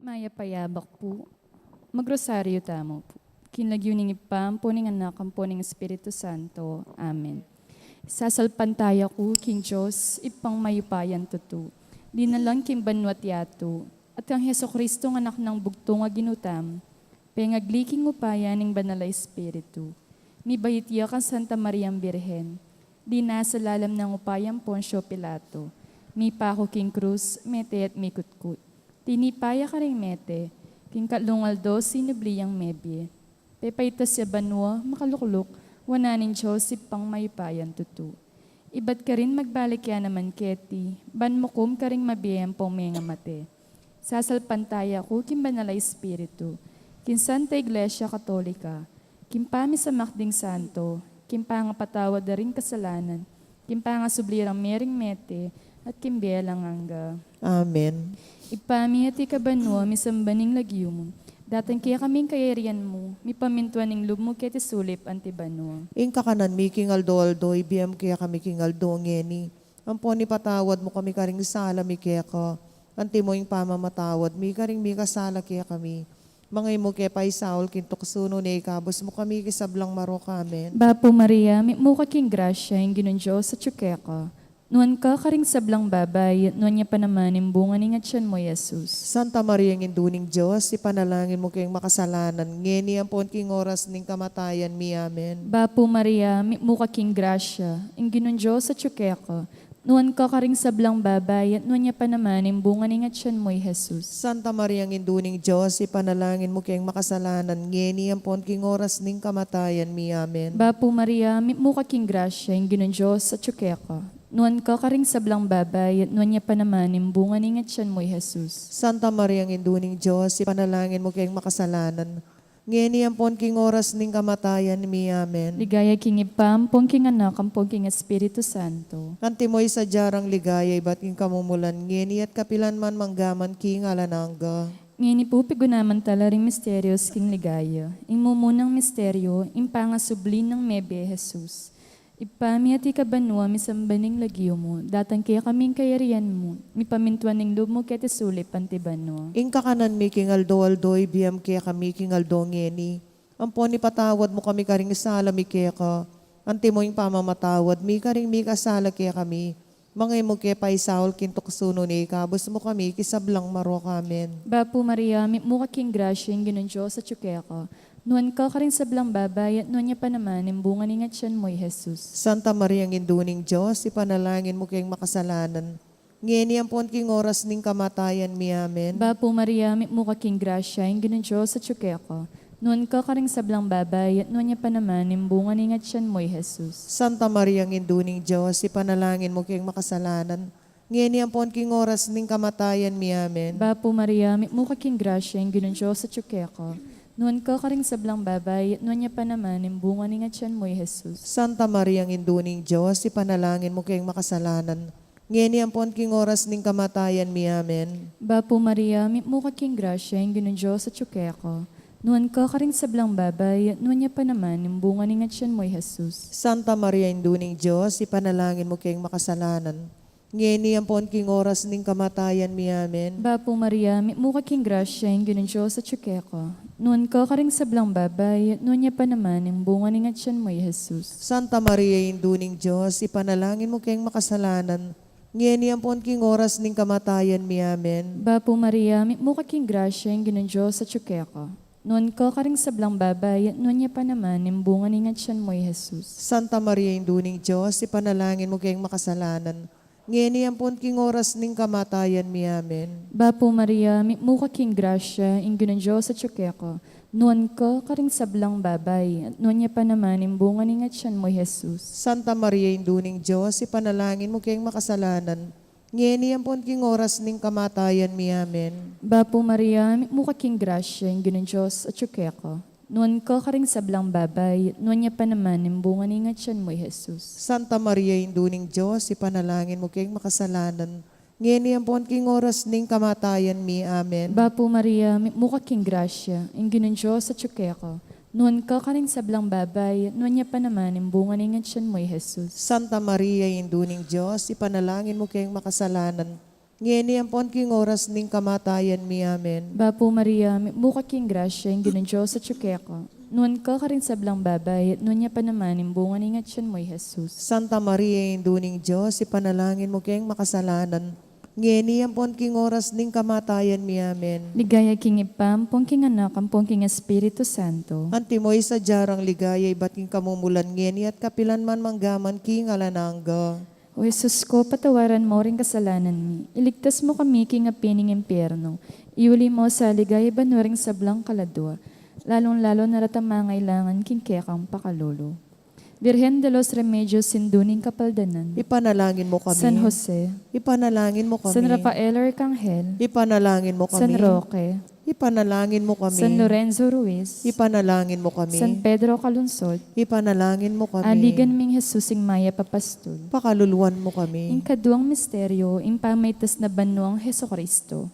Maya payabak po. Magrosaryo tamo po. Kinlagyuning ipampo ning anak ampo ning Espiritu Santo. Amen. Sasalpantaya ko, King Diyos, ipang mayupayan tutu. Di na lang king banwat yato. At ang Heso Kristo ng anak ng bugto nga ginutam. Pengagliking upaya ning banala Espiritu. Ni bayitya kan Santa Mariang Birhen. Di nasa lalam ng upayang Poncio Pilato. Mi pako king krus, mete at mikutkut. Tinipaya ka rin mete, king kalungal do sinubliyang mebye. Pepayta siya banwa, makalukluk, wananin Diyos pang mayupayan tutu. Ibat ka rin magbalik yan naman keti, ban mukum ka rin mabiyang pong mga mate. Sasalpantaya ko, king banala Espiritu, king Santa Iglesia Katolika, king pami sa makding santo, king pangapatawad na rin kasalanan, king pangasublirang mering mete, at king belang angga. Amen. Ipami at ikabanwa, misambaning lagyo mo. Datan kaya kaming kayarian mo, mi pamintuan ng lub mo kaya tisulip antibanwa. Ing kakanan mi king aldo, ibiyam kaya kami king aldo ngeni. Ampo ni patawad mo kami karing sala mi kaya ka. Anti mo ing pamamatawad, mi karing mi kasala kaya kami. Mga imo kaya pa isaul kintok suno ni ikabos mo kami kisablang maro kamen. Bapo Maria, mi mo king grasya, yung ginunjo sa tsukeka. Nuan ka karing sablang babay, nuan niya pa naman yung bunga ni nga tiyan mo, Jesus. Santa Maria ng Induning Diyos, ipanalangin mo kayong makasalanan, ngeni ampon king oras ning kamatayan mi, amen. Bapo Maria, mi mo king grasya, yung ginunjo sa tsukeka. Nuan ka karing sablang babay, nuan niya pa naman yung bunga ni nga tiyan mo, Jesus. Santa Maria ng Induning Diyos, ipanalangin mo kayong makasalanan, ngeni ampon king oras ning kamatayan mi, amen. Bapo Maria, mi mo king grasya, yung ginunjo sa tsukeka. Nuan ka karing sablang babay, at nuan niya pa naman yung bunga ni nga tiyan mo, Jesus. Santa Maria ng Induning Diyos, ipanalangin mo kayong makasalanan, ngeni ampon king oras ning kamatayan mi, amen. Ligaya king ipam, pong king anak, ang pong king Espiritu Santo. Antimoy sa jarang ligaya, iba't king kamumulan, ngeni at kapilan man manggaman king alanangga. Ngini po pigunaman tala ring misterios king ligaya. Ing mumunang misteryo, ing pangasublin ng mebe, Jesus. Ipami at ikabanwa, misambaning lagyo mo, datan kaya kaming kayarian mo, mi pamintuan ng loob mo kaya tisulip antibanwa. Ing kakanan mi king aldo, ibiyam kaya kami king aldo ngeni. Ampon ni patawad mo kami karing sala mi kaya ka. Anti mo ing pamamatawad, mi karing mi kasala kaya kami. Mga imo kaya pa isaul kintok suno ni ikabos mo kami kisablang maro kamen. Bapo Maria, mi mo king grasya, ing ginunjo sa tsukeka. Nuan ka karing sablang babay, at nuan niya pa naman yung bunga ni nga tiyan mo, Jesus. Santa Maria ng Induning Diyos, ipanalangin mo kayong makasalanan. Ngeni ampon king oras ning kamatayan mi, amen. Bapo Maria, mi mo king grasya, ing ginunjo sa tsukeka. Nuan ka karing sablang babay, at nuan niya pa naman yung bunga ni nga tiyan mo, Jesus. Santa Maria ng Induning Diyos, ipanalangin mo kayong makasalanan. Ngeni ampon king oras ning kamatayan mi, amen. Bapo Maria, mi mo king grasya, ing ginunjo sa tsukeka. Nuan ka karing sablang babay, at nuan niya pa naman yung bunga ni nga tiyan mo, Jesus. Santa Maria ng Induning Diyos, ipanalangin mo kayong makasalanan. Ngeni ampon king oras ning kamatayan mi, amen. Bapo Maria, mi mo king grasya, ing ginunjo sa tsukeka. Nuan ka karing sablang babay, at nuan niya pa naman yung bunga ni nga tiyan mo, Jesus. Santa Maria ng Induning Diyos, ipanalangin mo kayong makasalanan. Ngeni ampon king oras ning kamatayan mi, amen. Bapo Maria, mi mo king grasya, ing ginunjo sa tsukeka. Nuan ka karing sablang babay, at nuan niya pa naman yung bunga ni nga tiyan mo, Jesus. Santa Maria ng Induning Diyos, ipanalangin mo kayong makasalanan. Ngeni ampon king oras ning kamatayan mi, amen. Bapo Maria, mi mo king grasya, ing ginunjo sa tsukeka. Nuan ka karing sablang babay, at nuan niya pa naman yung bunga ni nga tiyan mo, Jesus. Santa Maria ng Induning Diyos, ipanalangin mo kayong makasalanan. Ngeni ampon king oras ning kamatayan mi, amen. Bapo Maria, mi mo king grasya, ing ginunjo sa tsukeka. Nuan ka karing sablang babay, at nuan niya pa naman yung bunga ni nga tiyan mo, Jesus. Santa Maria ng Induning Diyos, ipanalangin mo kayong makasalanan. Ngeni ampon king oras ning kamatayan mi, amen. Bapo Maria, mi mo king grasya, ing ginunjo sa tsukeka. Nuan ka karing sablang babay, nuan niya pa naman yung bunga ni nga tiyan mo, Jesus. Santa Maria ng Induning Diyos, ipanalangin mo kayong makasalanan. Ngeni ampon king oras ning kamatayan mi, amen. Bapo Maria, mi mo king grasya, ing ginunjo sa tsukeka. Nuan ka karing sablang babay, nuan niya pa naman yung bunga ni nga tiyan mo, Jesus. Santa Maria ng Induning Diyos, ipanalangin mo kayong makasalanan. Ngeni ampon king oras ning kamatayan mi. Amen. Bapo Maria, buka king grasya, yung ginon Diyos at tsukeko. Nuan ka rin sa blang babay, at nun niya pa naman imbungan ingat siyan mo'y Jesus. Santa Maria, induning Diyos, ipanalangin mo kayong makasalanan. Ngeni ampon king oras ning kamatayan mi. Amen. Ligaya king ipam, king anak, ampong king Espiritu Santo. Antimoy sa jarang ligaya, iba't king kamumulan ngeni at kapilan man manggaman king alanangga. O Jesus ko, patawaran mo rin kasalanan mi. Iligtas mo kami king apining impyerno. Iuli mo sa ligaya banuring sa blang kaladwa. Lalong-lalo naratamangailangan king kekang pakalolo. Virgen de los Remedios, sinduning kapaldanan. Ipanalangin mo kami. San Jose, Ipanalangin mo kami. San Rafael Arcangel, Ipanalangin mo kami. San Roque, Ipanalangin mo kami. San Lorenzo Ruiz, Ipanalangin mo kami. San Pedro Calunsod, Ipanalangin mo kami. aligan ming Jesusing Maya Papastol. Pakaluluwan mo kami. Ing kaduang misteryo, ing pamaitas na banuang Heso Kristo.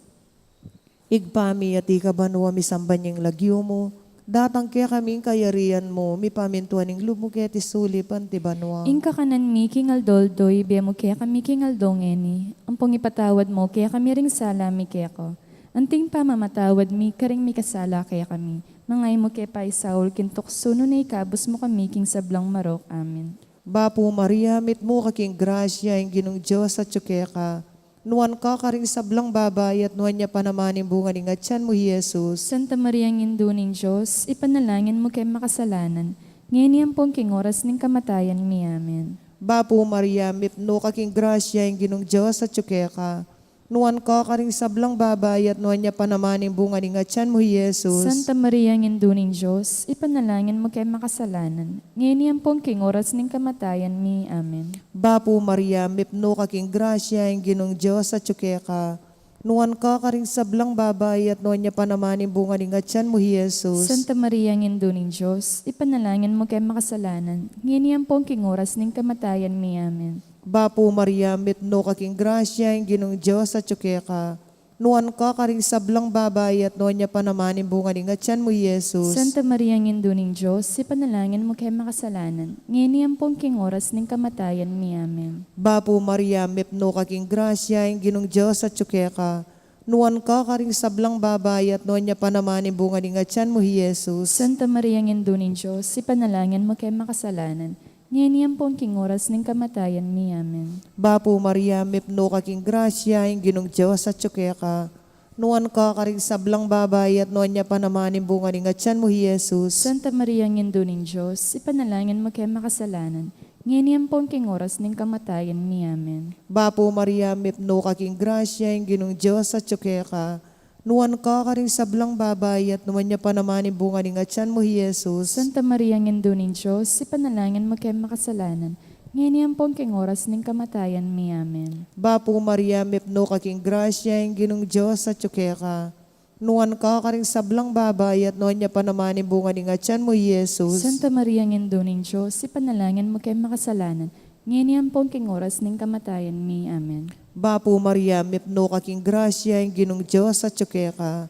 Igpami at ikabanwa misambanyang lagyo mo. Datang kaya kaming kayarian mo, mi pamintuan ng lumuketi sulipan ti banwa. Ing kakanan mi king aldoldoy, biya mo kaya kami king aldongeni. Ang pongipatawad mo, kaya kami ring sala mi kaya ko. Anting pamamatawad mi, karing mi kasala kaya kami. Mangay mo kaya pa isaul, kintukso no na ikabos mo kami king sablang marok. Amen. Bapo Maria, mit mo kaking grasya, ang ginong Diyos at tsukeka. Nuan ka karing sablang babay at nuan niya panamaning bunga ng atyan mo, Jesus. Santa Maria ng Induning Diyos, ipanalangin mo kay makasalanan. Ngayon pong king oras ng kamatayan mi. Amen. Bapo Maria, mit no kaking grasya, ang ginong Diyos at tsukeka. Nuan ka karing sablang babay at nuan niya panamaning bunga ng atyan mo, Jesus. Santa Maria ng Induning Diyos, ipanalangin mo kay makasalanan. Ngayon pong king oras ng kamatayan mi. Amen. Bapo Maria, mipno kaking grasya, ang ginong Diyos at tsukeka. Nuan ka karing sablang babay at nuan niya panamaning bunga ng atyan mo, Jesus. Santa Maria ng Induning Diyos, ipanalangin mo kay makasalanan. Ngayon pong king oras ng kamatayan mi. Amen. Bapo Maria, mitno kaking grasya, ang ginong Diyos at tsukeka. Nuan ka karing sablang babay at nuan niya panamaning bunga ng atyan mo, Jesus. Santa Maria ng Induning Diyos, ipanalangin mo kay makasalanan. Ngayon pong king oras ng kamatayan mi. Amen. Bapo Maria, mipno kaking grasya, ang ginong Diyos at tsukeka. Nuan ka karing sablang babay at nuan niya panamaning bunga ng atyan mo, Jesus. Santa Maria ng Induning Diyos, ipanalangin mo kay makasalanan. Ngayon pong king oras ng kamatayan mi. Amen. Bapo Maria, mipno kaking grasya, ang ginong Diyos at tsukeka. Nuan ka karing sablang babay at nuan niya panamaning bunga ng atyan mo, Jesus. Santa Maria ng Induning Diyos, ipanalangin mo kay makasalanan. Ngayon pong king oras ng kamatayan mi. Amen. Bapo Maria, mipno kaking grasya, ang ginong Diyos at tsukeka. Nuan ka karing sablang babay at nuan niya panamaning bunga ng atyan mo, Jesus. Santa Maria ng Induning Diyos, ipanalangin mo kay makasalanan. Ngayon pong king oras ng kamatayan mi. Amen. Bapo Maria, mipno kaking grasya, ang ginong Diyos at tsukeka. Nuan ka karing sablang babay at nuan niya panamaning bunga ng atyan mo, Jesus. Santa Maria ng Induning Diyos, ipanalangin mo kay makasalanan. Ngayon pong king oras ng kamatayan mi. Amen. Bapo Maria, mipno kaking grasya, ang ginong Diyos at tsukeka.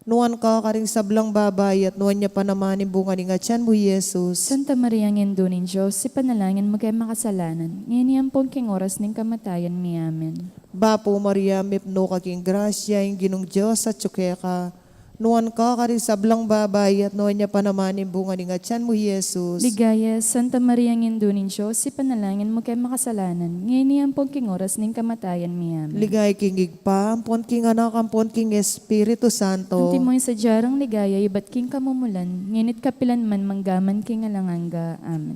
Nuan ka karing sablang babay at nuan niya panamaning bunga ng atyan mo, Jesus. Santa Maria ng Induning Diyos, ipanalangin mo kay makasalanan. Ngayon pong king oras ng kamatayan mi. Amen. Bapo Maria, mipno kaking grasya, ang ginong Diyos at tsukeka. Nuan ka karing sablang babay at nuan niya panamaning bunga ng atyan mo, Jesus. Ligaya, Santa Maria ng Induning Diyos, ipanalangin mo kay makasalanan. Ngayon pong king oras ng kamatayan mi. Amen. Ligay king igpa, ampon king anak, ampon king Espiritu Santo. Ang timoy sa jarang ligaya, iba't king kamumulan, nginit kapilan man manggaman king alanganga. Amen.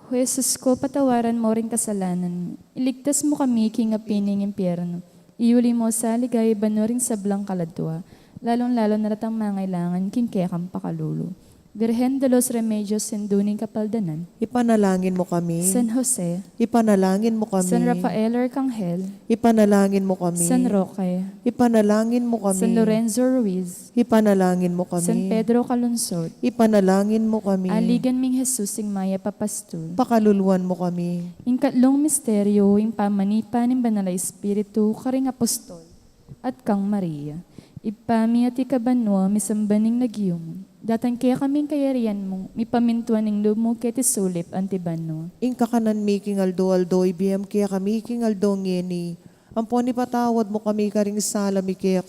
O Jesus ko, patawaran mo rin kasalanan. Iligtas mo kami king apining impyerno. Iuli mo sa ligaya banuring sa blang kaladwa. Lalong-lalo na ratang mangailangan king kekang pakalulu. Virgen de los Remedios, sinduning kapaldanan. Ipanalangin mo kami. San Jose, Ipanalangin mo kami. San Rafael Arcangel, Ipanalangin mo kami. San Roque, Ipanalangin mo kami. San Lorenzo Ruiz, Ipanalangin mo kami. San Pedro Calunsod, Ipanalangin mo kami. aligan ming Jesusing Maya Papastol. Pakaluluwan mo kami. Ing katlong misteryo, ing pamanipan ng Banal na Espiritu, karing apostol, at kang Maria. Ipami at ikabanwa, misambaning nagyum. Datan kaya kaming kayarian mo, mipamintuan ng loob mo keti sulip antibano. Ing kakanan mi king aldo, ibiyam kaya kami king aldo ngeni. Ampon ipatawad mo kami karing sala mi kaya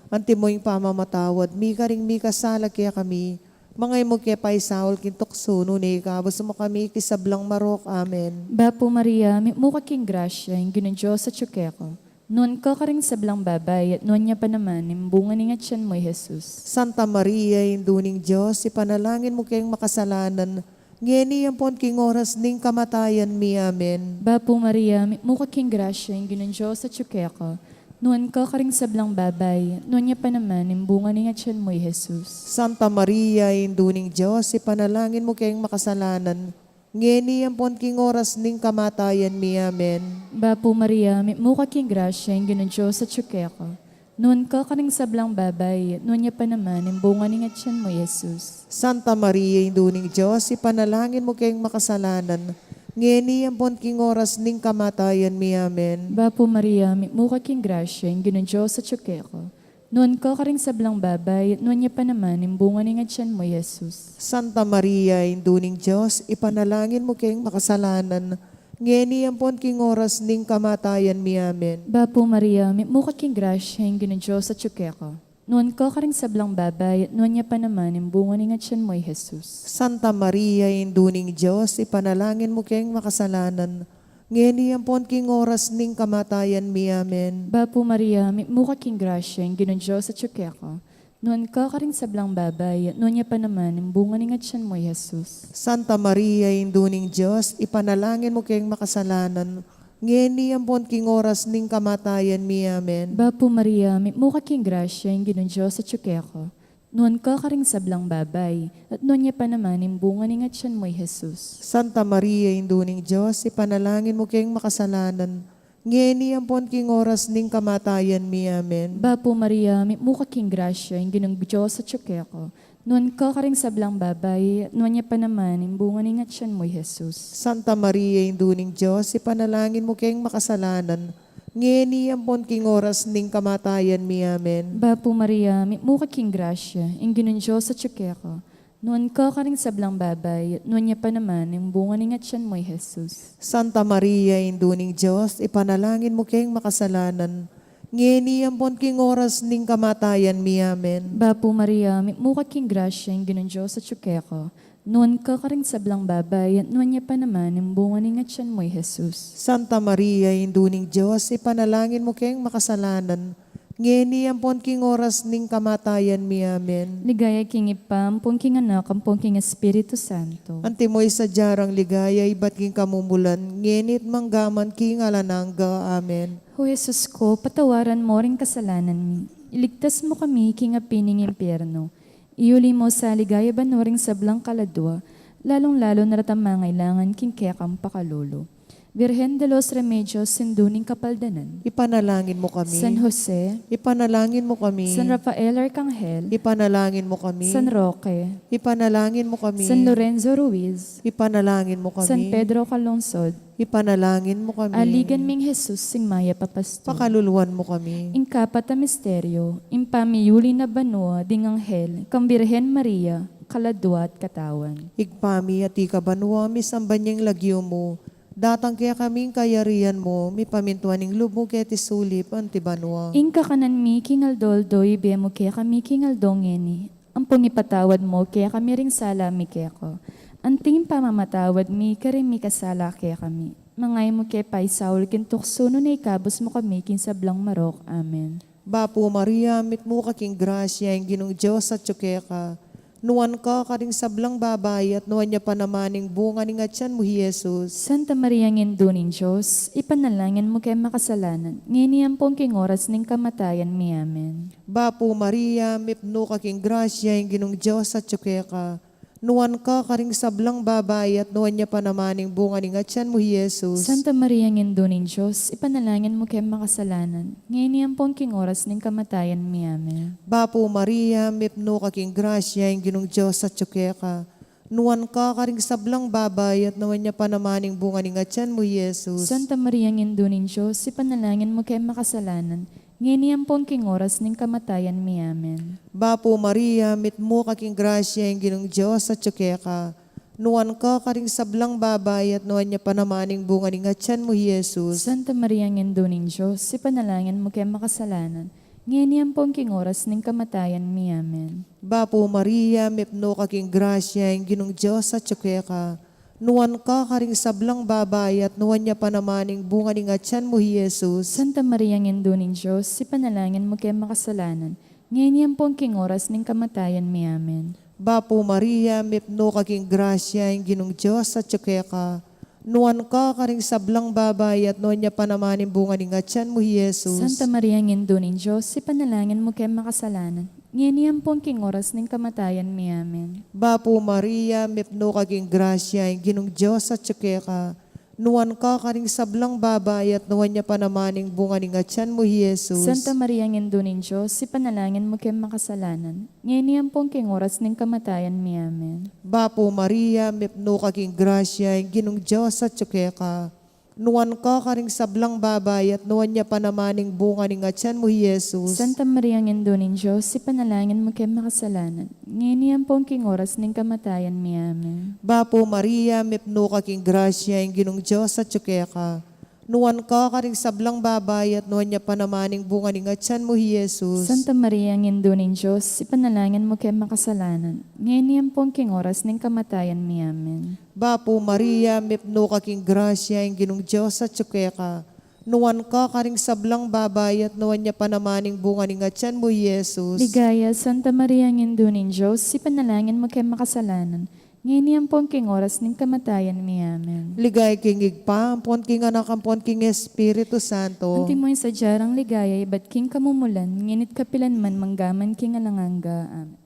anti mo yung pamamatawad, mi karing mi kasala kaya kami. Mga mo kaya paisaol kintokso no ni kabos mo kami kisablang marok. Amen. Bapo Maria, mukha king grasya, yung ginon Diyos sa tsukeko. Noon ka karing sablang babay, at noon niya pa naman, imbunga ni nga tiyan mo, Jesus. Santa Maria, induning Diyos, ipanalangin mo kayong makasalanan, ngeni ang pon king oras ning kamatayan mi. Amen. Bapo Maria, mukha king grasya, yung ginon Diyos sa tsukeko. Noon ka karing sablang babay, noon niya pa naman, imbunga ni nga tiyan mo, Jesus. Santa Maria, induning Diyos, ipanalangin mo kayong makasalanan, ngeni ang pon king oras ning kamatayan mi. Amen. Bapo Maria, mukha king grasya, yung ginon Diyos sa tsukeko. Noon ka karing sablang babay, noon niya pa naman, imbunga ni nga tiyan mo, Jesus. Santa Maria, induning Diyos, ipanalangin mo kayong makasalanan, ngeni ang pon king oras ning kamatayan mi. Amen. Bapo Maria, mukha king grasya, yung ginon Diyos sa tsukeko. Noon ka karing sablang babay, noon niya pa naman, imbunga ni nga tiyan mo, Jesus. Santa Maria, induning Diyos, ipanalangin mo kayong makasalanan, ngeni ang pon king oras ning kamatayan mi. Amen. Bapo Maria, mukha king grasya, yung ginon Diyos sa tsukeko. Noon ka karing sablang babay, noon niya pa naman, imbunga ni nga tiyan mo, Jesus. Santa Maria, induning Diyos, ipanalangin mo kayong makasalanan, ngeni ang pon king oras ning kamatayan mi. Amen. Bapo Maria, mukha king grasya, yung ginon Diyos sa tsukeko. Noon ka karing sablang babay, noon niya pa naman, imbunga ni nga tiyan mo, Jesus. Santa Maria, induning Diyos, ipanalangin mo kayong makasalanan, ngeni ang pon king oras ning kamatayan mi. Amen. Bapo Maria, mukha king grasya, yung ginon Diyos sa tsukeko. Noon ka karing sablang babay, at noon niya pa naman, imbunga ni nga tiyan mo, Jesus. Santa Maria, induning Diyos, ipanalangin mo kayong makasalanan, ngeni ang pon king oras ning kamatayan mi. Amen. Bapo Maria, mukha king grasya, yung ginon Diyos sa tsukeko. Noon ka karing sablang babay, at noon niya pa naman, imbunga ni nga tiyan mo, Jesus. Santa Maria, induning Diyos, ipanalangin mo kayong makasalanan, ngeni ang pon king oras ning kamatayan mi. Amen. Bapo Maria, mukha king grasya, yung ginon Diyos sa tsukeko. Noon ka karing sablang babay, at noon niya pa naman, imbunga ni nga tiyan mo, Jesus. Santa Maria, induning Diyos, ipanalangin mo kayong makasalanan, ngeni ang pon king oras ning kamatayan mi. Amen. Bapo Maria, mukha king grasya, yung ginon Diyos sa tsukeko. Noon ka karing sablang babay, at noon niya pa naman, imbunga ni nga tiyan mo, Jesus. Santa Maria, induning Diyos, ipanalangin mo kayong makasalanan, ngeni ang pon king oras ning kamatayan mi. Amen. Ligaya king ipam, king anak, ampong king Espiritu Santo. Antimoy sa jarang ligaya, iba't king kamumulan, ngenit manggaman king alanangga. Amen. O Jesus ko, patawaran mo ring kasalanan mi. Iligtas mo kami king apining impyerno. Iuli mo sa ligaya banoring sablang kaladwa, lalong-lalo na ratamangailangan king kekang pakalolo. Virgen de los Remedios, sinduning kapaldanan. Ipanalangin mo kami. San Jose, Ipanalangin mo kami. San Rafael Arcangel, Ipanalangin mo kami. San Roque, Ipanalangin mo kami. San Lorenzo Ruiz, Ipanalangin mo kami. San Pedro Calungsod, Ipanalangin mo kami. aligan ming Jesus sing maya papasto. Pakaluluan mo kami. Ingkapat a misteryo, impamiyuli na banua, ding anghel, kang Birhen Maria, kaladwa at katawan. Igpami at ikabanwa, misambanyang lagyo mo. Datang kaya kaming kayarian mo, mi pamintuaning lubog kaya tisulip, antibanwa. Ingka kanan mi, kingaldo, ibe mo kaya kami kingaldongeni. Ang pangipatawad mo, kaya kami ring sala mi kaya ko. Anting pamamatawad mi, kare mi kasala kaya kami. Mangay mo kaya pa'y Saul, kintukso no na ikabos mo kami, kinsablang marok. Amen. Bapo Maria, mit mo kaking grasya, ang ginong Diyos at ka. Nuwan ka karing sablang babay at nuwan niya pa namaning bunga ni nga tiyan mo, Jesus. Santa Maria ngendunin Diyos, ipanalangin mo kaya makasalanan. Ngayon pong king oras ning kamatayan mi. Amen. Bapo Maria, mit mo kaking grasya, ang ginong Diyos at ka. Nuwan ka karing sablang babay at nuwan niya pa namaning bunga ni nga tiyan mo, Jesus. Santa Maria ngendunin Diyos, ipanalangin mo kaya makasalanan. Ngayon pong king oras ning kamatayan mi. Amen. Bapo Maria, mit mo kaking grasya, ang ginong Diyos at ka. Nuwan ka karing sablang babay at nuwan niya pa namaning bunga ni nga tiyan mo, Jesus. Santa Maria ngendunin Diyos, ipanalangin mo kaya makasalanan. Ngayon pong king oras ning kamatayan mi. Amen. Bapo Maria, mit mo kaking grasya, ang ginong Diyos at ka. nuan ka karing sablang babay at nuan niya panamaning bunga ni nga tiyan mo, Jesus. Santa Maria, ngendo ning Diyos, si panalangin mo kay makasalanan, ngayon pong king oras ning kamatayan mi. Amen. Bapo Maria, mipno kaking grasya, yung ginong Diyos at ka. Nuan ka karing sablang babay at nuan niya panamaning bunga ni nga tiyan mo, Jesus. Santa Maria, ngendo ning Diyos, si panalangin mo kay makasalanan, ngayon pong king oras ning kamatayan mi. Amen. Bapo Maria, mipno kaking grasya, yung ginong Diyos at ka. Nuan ka karing sablang babay at nuan niya panamaning bunga ni nga tiyan mo, Jesus. Santa Maria, ngendo ning Diyos, si panalangin mo kay makasalanan, ngayon pong king oras ning kamatayan mi. Amen. Bapo Maria, mipno kaking grasya, yung ginong Diyos at ka. Nuan ka karing sablang babay at nuan niya panamaning bunga ni nga tiyan mo, Jesus. Santa Maria, ngendo ning Diyos, si panalangin mo kay makasalanan, ngayon pong king oras ning kamatayan mi. Amen. Bapo Maria, mipno kaking grasya, yung ginong Diyos at ka. Nuan ka karing sablang babay at nuan niya panamaning bunga ni nga tiyan mo, Jesus. Santa Maria, ngendo ning Diyos, si panalangin mo kay makasalanan, ngayon pong king oras ning kamatayan mi. Amen. Bapo Maria, mipno kaking grasya, yung ginong Diyos at ka. Nuan ka karing sablang babay at nuan niya panamaning bunga ni nga tiyan mo, Jesus. Santa Maria, ngendo ning Diyos, si panalangin mo kay makasalanan, ngayon pong king oras ning kamatayan mi. Amen. Bapo Maria, mipno kaking grasya, yung ginong Diyos at ka. Nuan ka karing sablang babay at nuan niya panamaning bunga ni nga tiyan mo, Jesus. Ligaya, Santa Maria, ngendo ning Diyos, si panalangin mo kay makasalanan, ngayon pong king oras ning kamatayan mi. Amen. Ligay king igpa, ampon king anak, ampon king Espiritu Santo. Anti mo sa jarang ligaya, iba't king kamumulan, nginit kapilan man manggaman king alanganga. Amen.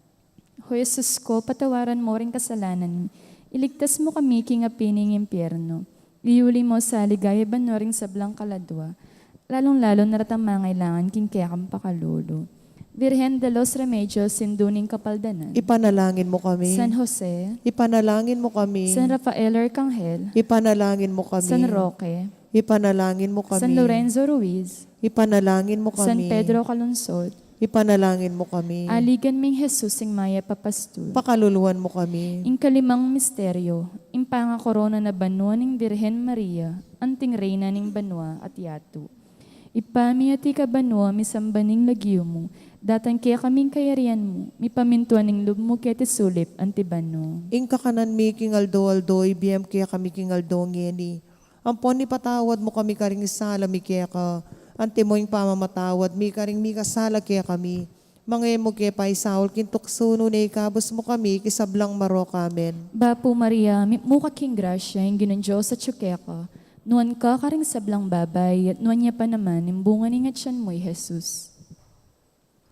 O Jesus ko, patawaran mo ring kasalanan, iligtas mo kami king apining impyerno. Iuli mo sa ligaya banoring sablang kaladwa, lalong-lalo naratang mangailangan king kaya kang pakalolo. Virgen de los Remedios, sinduning kapaldanan. Ipanalangin mo kami. San Jose, Ipanalangin mo kami. San Rafael Arcangel, Ipanalangin mo kami. San Roque, Ipanalangin mo kami. San Lorenzo Ruiz, Ipanalangin mo kami. San Pedro Calungsod, Ipanalangin mo kami. aligan ming Jesus ing maya papastul. Pakaluluwan mo kami. Ing kalimang misteryo, ing pangakorona na banwa ning Birhen Maria, anting reyna ning banwa at yato. Ipami ati ka banwa misambaning lagyo mo, datan kaya kaming kayarian mo, mi pamintuan ning lub mo kaya tisulip antibano. Ing kakanan mi kingaldo-aldo, ibiyam kaya kami kingaldo ngeni. Ampon ni patawad mo kami karing sala mi kaya ka. Ante mo yung pamamatawad, mi karing mi kasala kaya kami. Mga mo kaya pa isaul, kintuksuno na ikabos mo kami, kisablang marok amen. Bapo Maria, mukha king grasya, ing ginon Diyos at syukeka. Nuan ka karing sablang babay, at nuan niya pa naman, imbunga ni nga tiyan mo'y Jesus.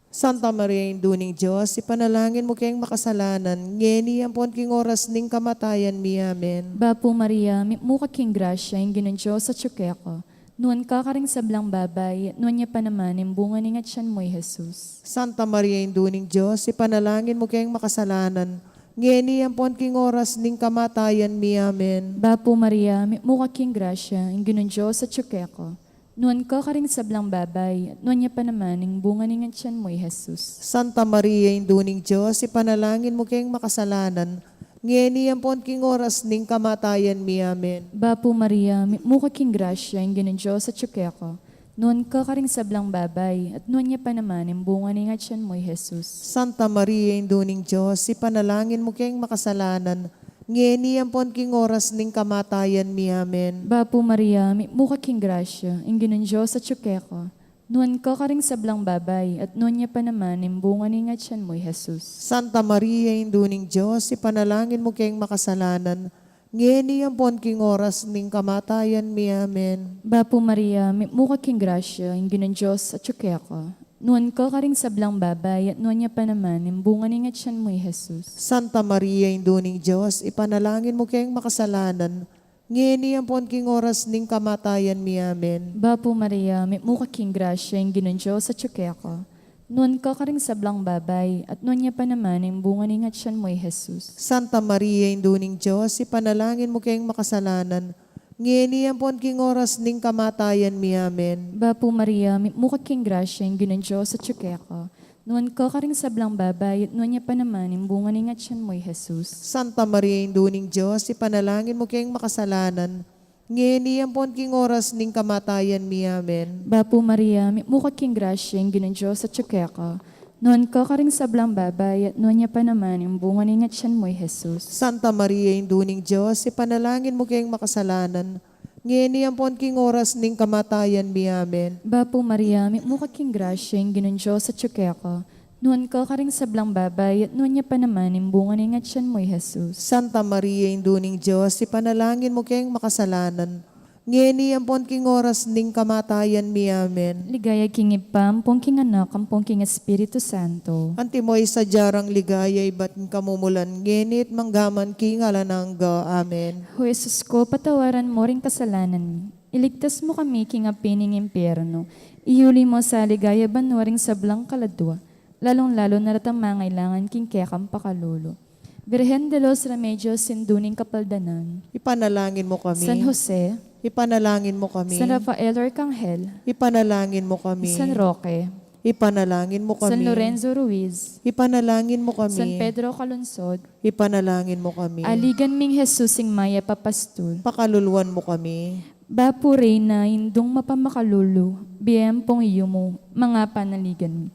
Santa Maria, induning Diyos, ipanalangin mo kayong makasalanan, ngeni ampon king oras ning kamatayan mi, amen. Bapo Maria, mukha king grasya, ing ginon Diyos at syukeka. Nuan ka karing sablang babay, at nuan niya pa naman, imbunga ni nga tiyan mo'y Jesus. Santa Maria, induning Diyos, ipanalangin mo kayong makasalanan, ngeni ampon king oras ning kamatayan mi, amen. Bapo Maria, mukha king grasya, ing ginon Diyos at syukeka. Nuan ka karing sablang babay, at nuan niya pa naman, imbunga ni nga tiyan mo'y Jesus. Santa Maria, induning Diyos, ipanalangin mo kayong makasalanan, ngeni ampon king oras ning kamatayan mi, amen. Bapo Maria, mukha king grasya, ing ginon Diyos at syukeka. Nuan ka karing sablang babay, at nuan niya pa naman, imbunga ni nga tiyan mo'y Jesus. Santa Maria, induning Diyos, ipanalangin mo kayong makasalanan, ngeni ampon king oras ning kamatayan mi, amen. Bapo Maria, mukha king grasya, ing ginon Diyos at syukeka. Nuan ka karing sablang babay, at nuan niya pa naman, imbunga ni nga tiyan mo'y Jesus. Santa Maria, induning Diyos, ipanalangin mo kayong makasalanan, ngeni ampon king oras ning kamatayan mi, amen. Bapo Maria, mukha king grasya, ing ginon Diyos at syukeka. Nuan ka karing sablang babay, at nuan niya pa naman, imbunga ni nga tiyan mo'y Jesus. Santa Maria, induning Diyos, ipanalangin mo kayong makasalanan, ngeni ampon king oras ning kamatayan mi, amen. Bapo Maria, mukha king grasya, ing ginon Diyos at syukeka. Nuan ka karing sablang babay, at nuan niya pa naman, imbunga ni nga tiyan mo'y Jesus. Santa Maria, induning Diyos, ipanalangin mo kayong makasalanan, ngeni ampon king oras ning kamatayan mi, amen. Bapo Maria, mukha king grasya, ing ginon Diyos at syukeka. Nuan ka karing sablang babayat, nuan niya pa naman, imbungan ni nga tiyan mo'y Jesus. Santa Maria, Induning Diyos, ipanalangin mo kayong makasalanan. Ngeni ang pon king oras ning kamatayan mi. Amen. Bapo Maria, mukha king grasya, yung ginan Diyos at tsukeka. Nuan ka karing sablang babayat, nuan niya pa naman, imbungan ni nga tiyan mo'y Jesus. Santa Maria, Induning Diyos, ipanalangin mo kayong makasalanan. Ngeni ang pon king oras ning kamatayan mi. Amen. Bapo Maria, mukha king grasya, yung ginan Diyos at tsukeka. Nuan ka karing sablang babayat, nuan niya pa naman, imbungan ni nga tiyan mo'y Jesus. Santa Maria, Induning Diyos, ipanalangin mo kayong makasalanan. Ngeni ang pon king oras ning kamatayan mi. Amen. Ligaya king ipam, pong king anak, ang pong king Espiritu Santo. Antimoy sa jarang ligaya, iba't kamumulan, ngenit manggaman king alanangga. Amen. O Jesus ko, patawaran mo ring kasalanan mi. Iligtas mo kami king apining impyerno. Iuli mo sa ligaya banwaring sablang kaladwa. Lalong-lalo na ratang mangailangan king kekam pakalulu. Virgen de los Remedios, sinduning kapaldanan. Ipanalangin mo kami. San Jose, Ipanalangin mo kami. San Rafael Arcangel, Ipanalangin mo kami. San Roque, Ipanalangin mo kami. San Lorenzo Ruiz, Ipanalangin mo kami. San Pedro Calungsod, Ipanalangin mo kami. aligan ming Jesusing Maya Papastul, Pakaluluan mo kami. Bapo Reyna, indong mapamakalulu, biyem pong iyo mo, mga panaligan mi.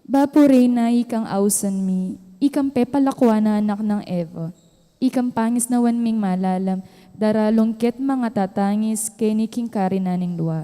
Bapo Reyna, ikang ausan mi, ikang pepalakwa na anak ng Eva, ikang pangis na wanming malalam, daralongket mga tatangis, keniking karinaning luwa.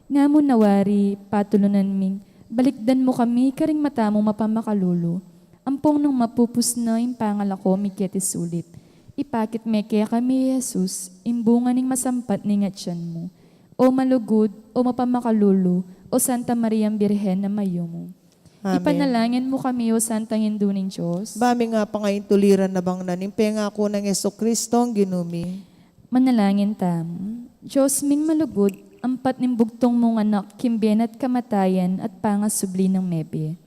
Nga mo nawari, patulunan ming, balikdan mo kami, karing mata mo mapamakalulu, ampong nung mapupus na yung pangalako, miketi sulit. Ipakit me kaya kami, Jesus, imbungan ning masampat ni ngatyan mo. O malugod, o mapamakalulu, o Santa Mariang Birhen na mayo mo. Amen. Ipanalangin mo kami, o Santang Induning Diyos. Bami nga pa ngayon tuliran na bang nanimpenga ako ng Jesucristo ang ginumi. Manalangin tam. Diyos ming malugod, ampat ning bugtong mong anak, kimbiyan at kamatayan at pangasubli ng mebe.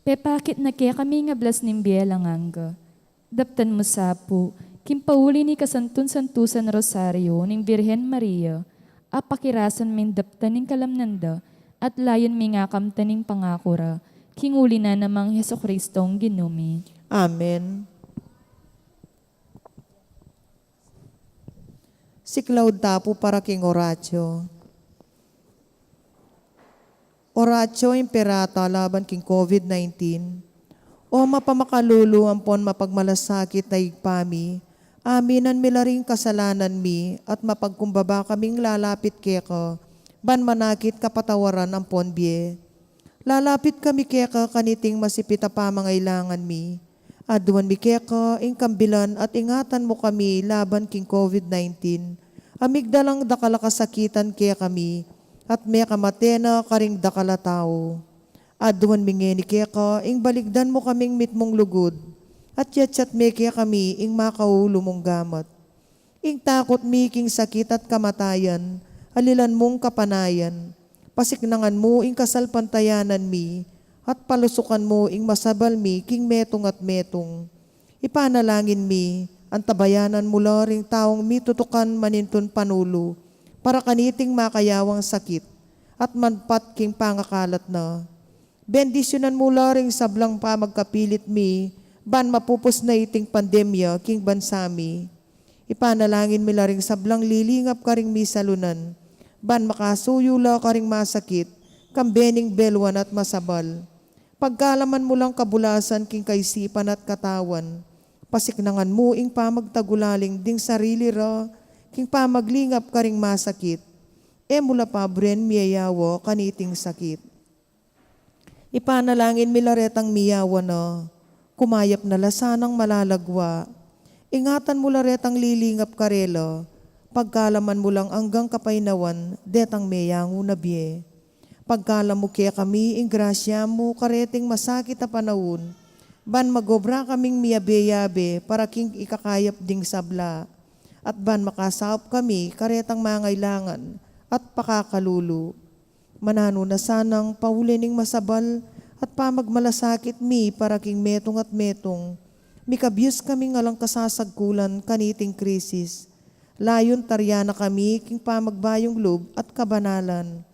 Pepakit na kaya kami nga blas ning biyalanganga. Daptan mo sapo, kimpauli ni kasantun-santusan rosaryo ning Birhen Maria, apakirasan min daptan ning kalamnanda, at layon mi nga kamtaning pangakura, kinguli na namang Heso Kristong ginumi. Amen. Si Claude Tapo para king Horacio. Horacio Imperata laban king COVID-19. O mapamakalulu ampon mapagmalasakit na igpami, aminan milaring kasalanan mi at mapagkumbaba kaming lalapit keka, ban manakit kapatawaran ampon biye. Lalapit kami keka kaniting masipita pamangailangan mi. Aduan mi keka, ingkambilan at ingatan mo kami laban king COVID-19. Amigdalang dakala kasakitan kaya kami, at may kamatena karing dakala tao. Aduan mi ngeni keka, ing baligdan mo kaming mitmong lugod. At yatsyat me kaya kami, ing makaulo mong gamat. Ing takot mi king sakit at kamatayan, alilan mong kapanayan. Pasiknangan mo ing kasalpantayanan mi, at palusukan mo ing masabal mi king metong at metong. Ipanalangin mi, ang tabayanan mula ring taong mitutukan manintun panulo, para kaniting makayawang sakit, at manpat king pangakalat na. Bendisyonan mula ring sablang pa magkapilit mi, ban mapupos na iting pandemya king bansami. Ipanalangin mi laring sablang lilingap karing mi salunan, ban makasuyula karing masakit, kambening belwan at masabal. Pagkalaman mo lang kabulasan king kaisipan at katawan, pasiknangan mo ing pamagtagulaling ding sarili ra, king pamaglingap karing masakit, e mula pa bren miyayawo kaniting sakit. Ipanalangin milaretang miyawa na, kumayap na lasanang malalagwa, ingatan mo laretang lilingap karelo, pagkalaman mo lang anggang kapainawan, detang meyango na biye. Pagkalam mo kaya kami, ing grasya mo, kareting masakit na panahon, ban magobra kaming miyabe-yabe, para king ikakayap ding sabla, at ban makasahop kami, karetang mangailangan, at pakakalulu. Manano na sanang paulining masabal, at pamagmalasakit mi, para king metong at metong, mikabiyos kami ngalang kasasagkulan, kaniting krisis. Layon taryana kami, king pamagbayong loob at kabanalan.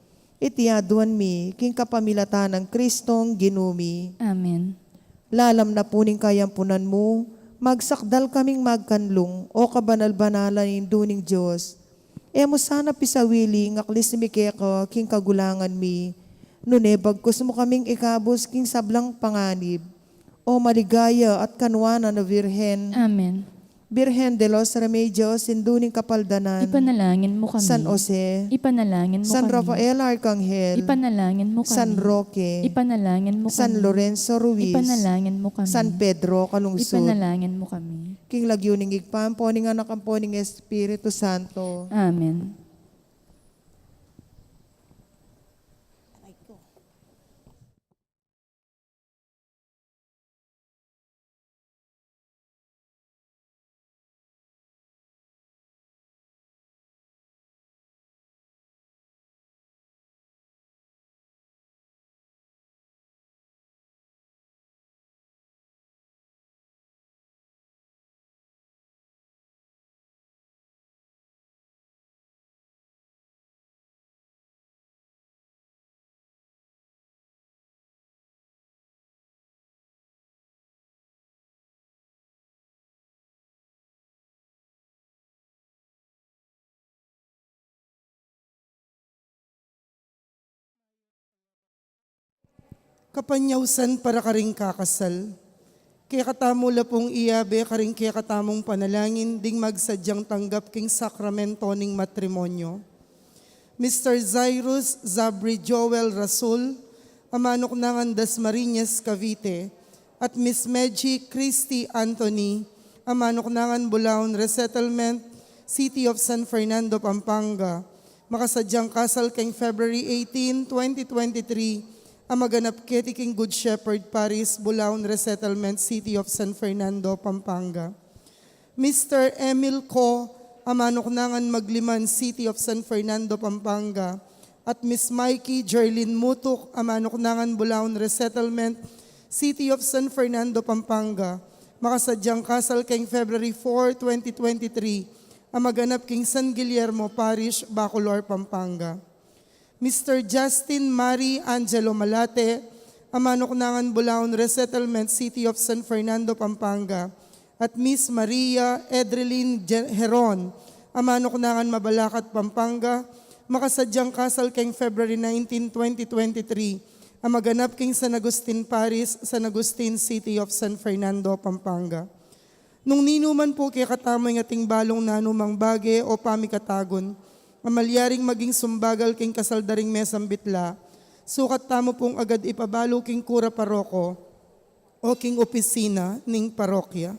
itiaduan mi, king kapamilatan ng Kristong ginumi. Amen. Lalam na puning kayampunan mo, magsakdal kaming magkanlong, o kabanal-banalan induning Diyos. Emo sana pisawili, ngaklis mi keko, king kagulangan mi. Nune, bagkus mo kaming ikabos, king sablang panganib. O maligaya at kanwana na Virhen, Amen. Virhen de los Remedios, induning kapaldanan. Ipanalangin mo kami. San Jose, Ipanalangin mo San kami. Rafael Arcangel, Ipanalangin mo kami. San Roque, Ipanalangin mo kami. San Lorenzo Ruiz, Ipanalangin mo kami. San Pedro Kalungsod, Ipanalangin mo kami. King Lagyuning Igpampo, ning anak ang po ning Espiritu Santo. Amen. Kapanyawsan para karing kakasal. Kaya katamo la pong iyabe karing kaya katamong panalangin ding magsadyang tanggap king sakramento ning matrimonyo. Mr. Zairus Zabri Joel Rasul, amanok nangan Dasmariñas Cavite, at Miss Meji Christy Anthony, amanok nangan Bulaon Resettlement, City of San Fernando, Pampanga, makasadyang kasal king February 18, 2023, ang maganap keti king Good Shepherd Paris, Bulaon Resettlement, City of San Fernando, Pampanga. Mr. Emil Co, amanok nangan Magliman, City of San Fernando, Pampanga. At Miss Mikey Jerlyn Mutuk, amanok nangan Bulaon Resettlement, City of San Fernando, Pampanga. Makasadyang kasal king February 4, 2023, ang maganap king San Guillermo Parish, Bacolor, Pampanga. Mr. Justin Mari Angelo Malate, amanok nangan Bulaon Resettlement, City of San Fernando, Pampanga. At Miss Maria Edreline Heron, amanok nangan Mabalacat, Pampanga, makasadyang kasal king February 19, 2023, ang maganap king San Agustin Paris, San Agustin City of San Fernando, Pampanga. Nung ninuman po kay katamay ng ating balong nanumang bage o pamikatagon, mamalyaring maging sumbagal king kasaldaring mesang bitla, sukat tamo pong agad ipabalo king kura paroko o king opisina ning parokya.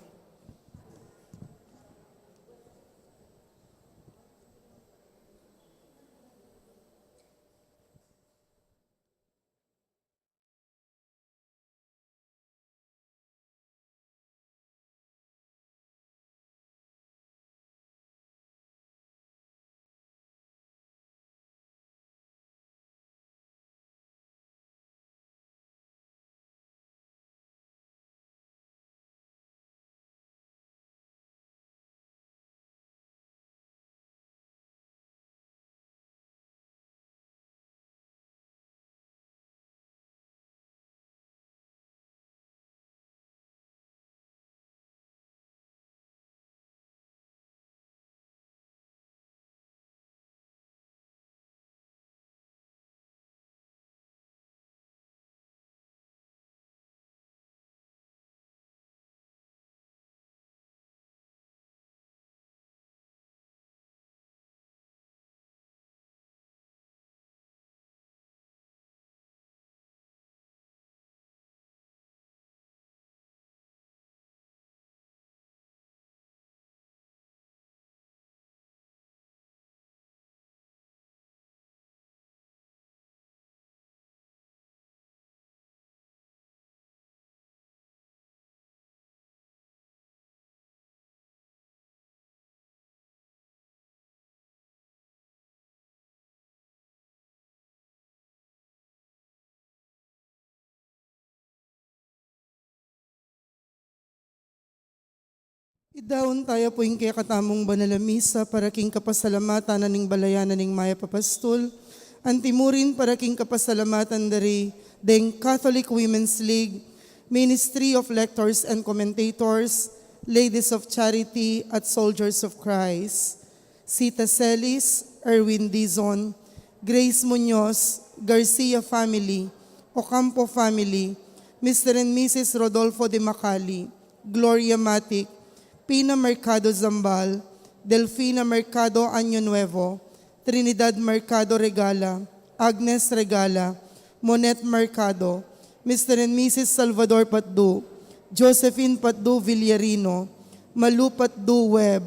Idaon tayo po yung kaya katamong banalamisa para king kapasalamatan na ning balayanan ning Maya Papastol, Antimurin para king kapasalamatan dari deng Catholic Women's League, Ministry of Lectors and Commentators, Ladies of Charity at Soldiers of Christ, Sita Celis, Erwin Dizon, Grace Munoz, Garcia family, Ocampo family, Mr. and Mrs. Rodolfo de Macali, Gloria Matic, Pina Mercado Zambal, Delfina Mercado Año Nuevo, Trinidad Mercado Regala, Agnes Regala, Monet Mercado, Mr. and Mrs. Salvador Patdu, Josephine Patdu Villarino, Malu Patdu Webb,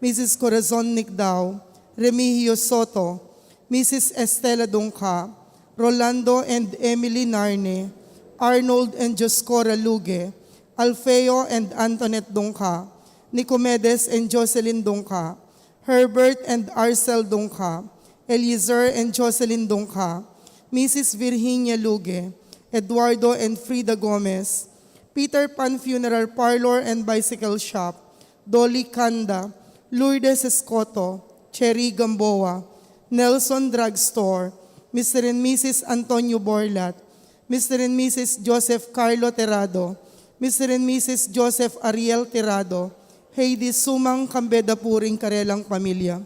Mrs. Corazon Nicdao, Remigio Soto, Mrs. Estela Dungka, Rolando and Emily Narne, Arnold and Joscora Luge, Alfeo and Antoinette Dungka, Nicomedes and Jocelyn Dungka, Herbert and Arcel Dungka, Eliezer and Jocelyn Dungka, Mrs. Virginia Luge, Eduardo and Frida Gomez, Peter Pan Funeral Parlor and Bicycle Shop, Dolly Kanda, Lourdes Escoto, Cherry Gamboa, Nelson Drugstore, Mr. and Mrs. Antonio Borlat, Mr. and Mrs. Joseph Carlo Terrado, Mr. and Mrs. Joseph Ariel Terrado, Heidi Sumang Kambeda Puring Karelang Pamilya.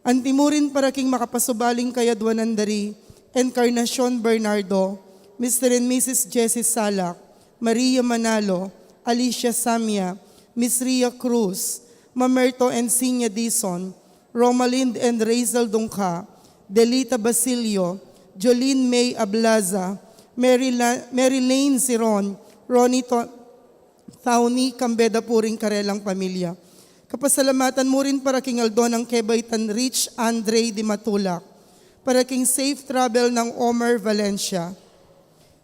Antimurin para king makapasubaling kayadwanan dari, Encarnacion Bernardo, Mr. and Mrs. Jessie Salak, Maria Manalo, Alicia Samia, Miss Ria Cruz, Mamerto and Sinya Dison, Romalind and Razel Dungka, Delita Basilio, Jolene May Ablaza, Mary Lane Siron, Ronnie Thauni Kambeda Puring Karelang Pamilya. Kapasalamatan mo rin para king Aldo ng Kebaitan Rich Andre Di Matulak, para king safe travel ng Omer Valencia.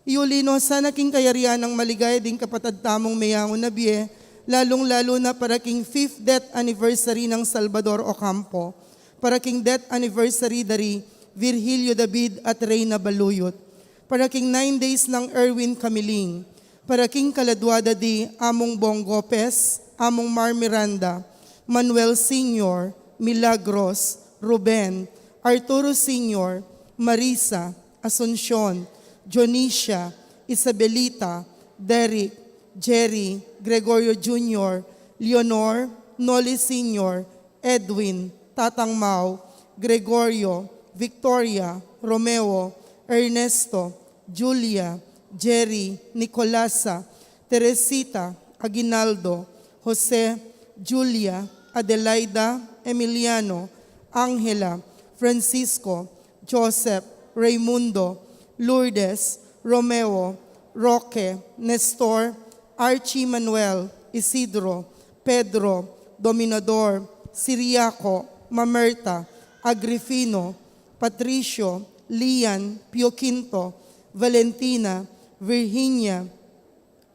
Iulino, sana king kayarian ng maligaya ding kapatad tamong mayangon na biye, lalong-lalo na para king 5th death anniversary ng Salvador Ocampo, para king death anniversary dari Virgilio David at Reyna Baluyot, para king 9 days ng Erwin Camiling, para king kaladwada di Among Bong Gopez, Among Mar Miranda, Manuel Sr., Milagros, Ruben, Arturo Sr., Marisa, Asuncion, Jonicia, Isabelita, Derek, Jerry, Gregorio Jr., Leonor, Noli Sr., Edwin, Tatang Mau, Gregorio, Victoria, Romeo, Ernesto, Julia, Jerry, Nicolasa, Teresita, Aguinaldo, Jose, Julia, Adelaida, Emiliano, Angela, Francisco, Joseph, Raimundo, Lourdes, Romeo, Roque, Nestor, Archie Manuel, Isidro, Pedro, Dominador, Siriaco, Mamerta, Agrifino, Patricio, Lian, Pio Quinto, Valentina, Virginia,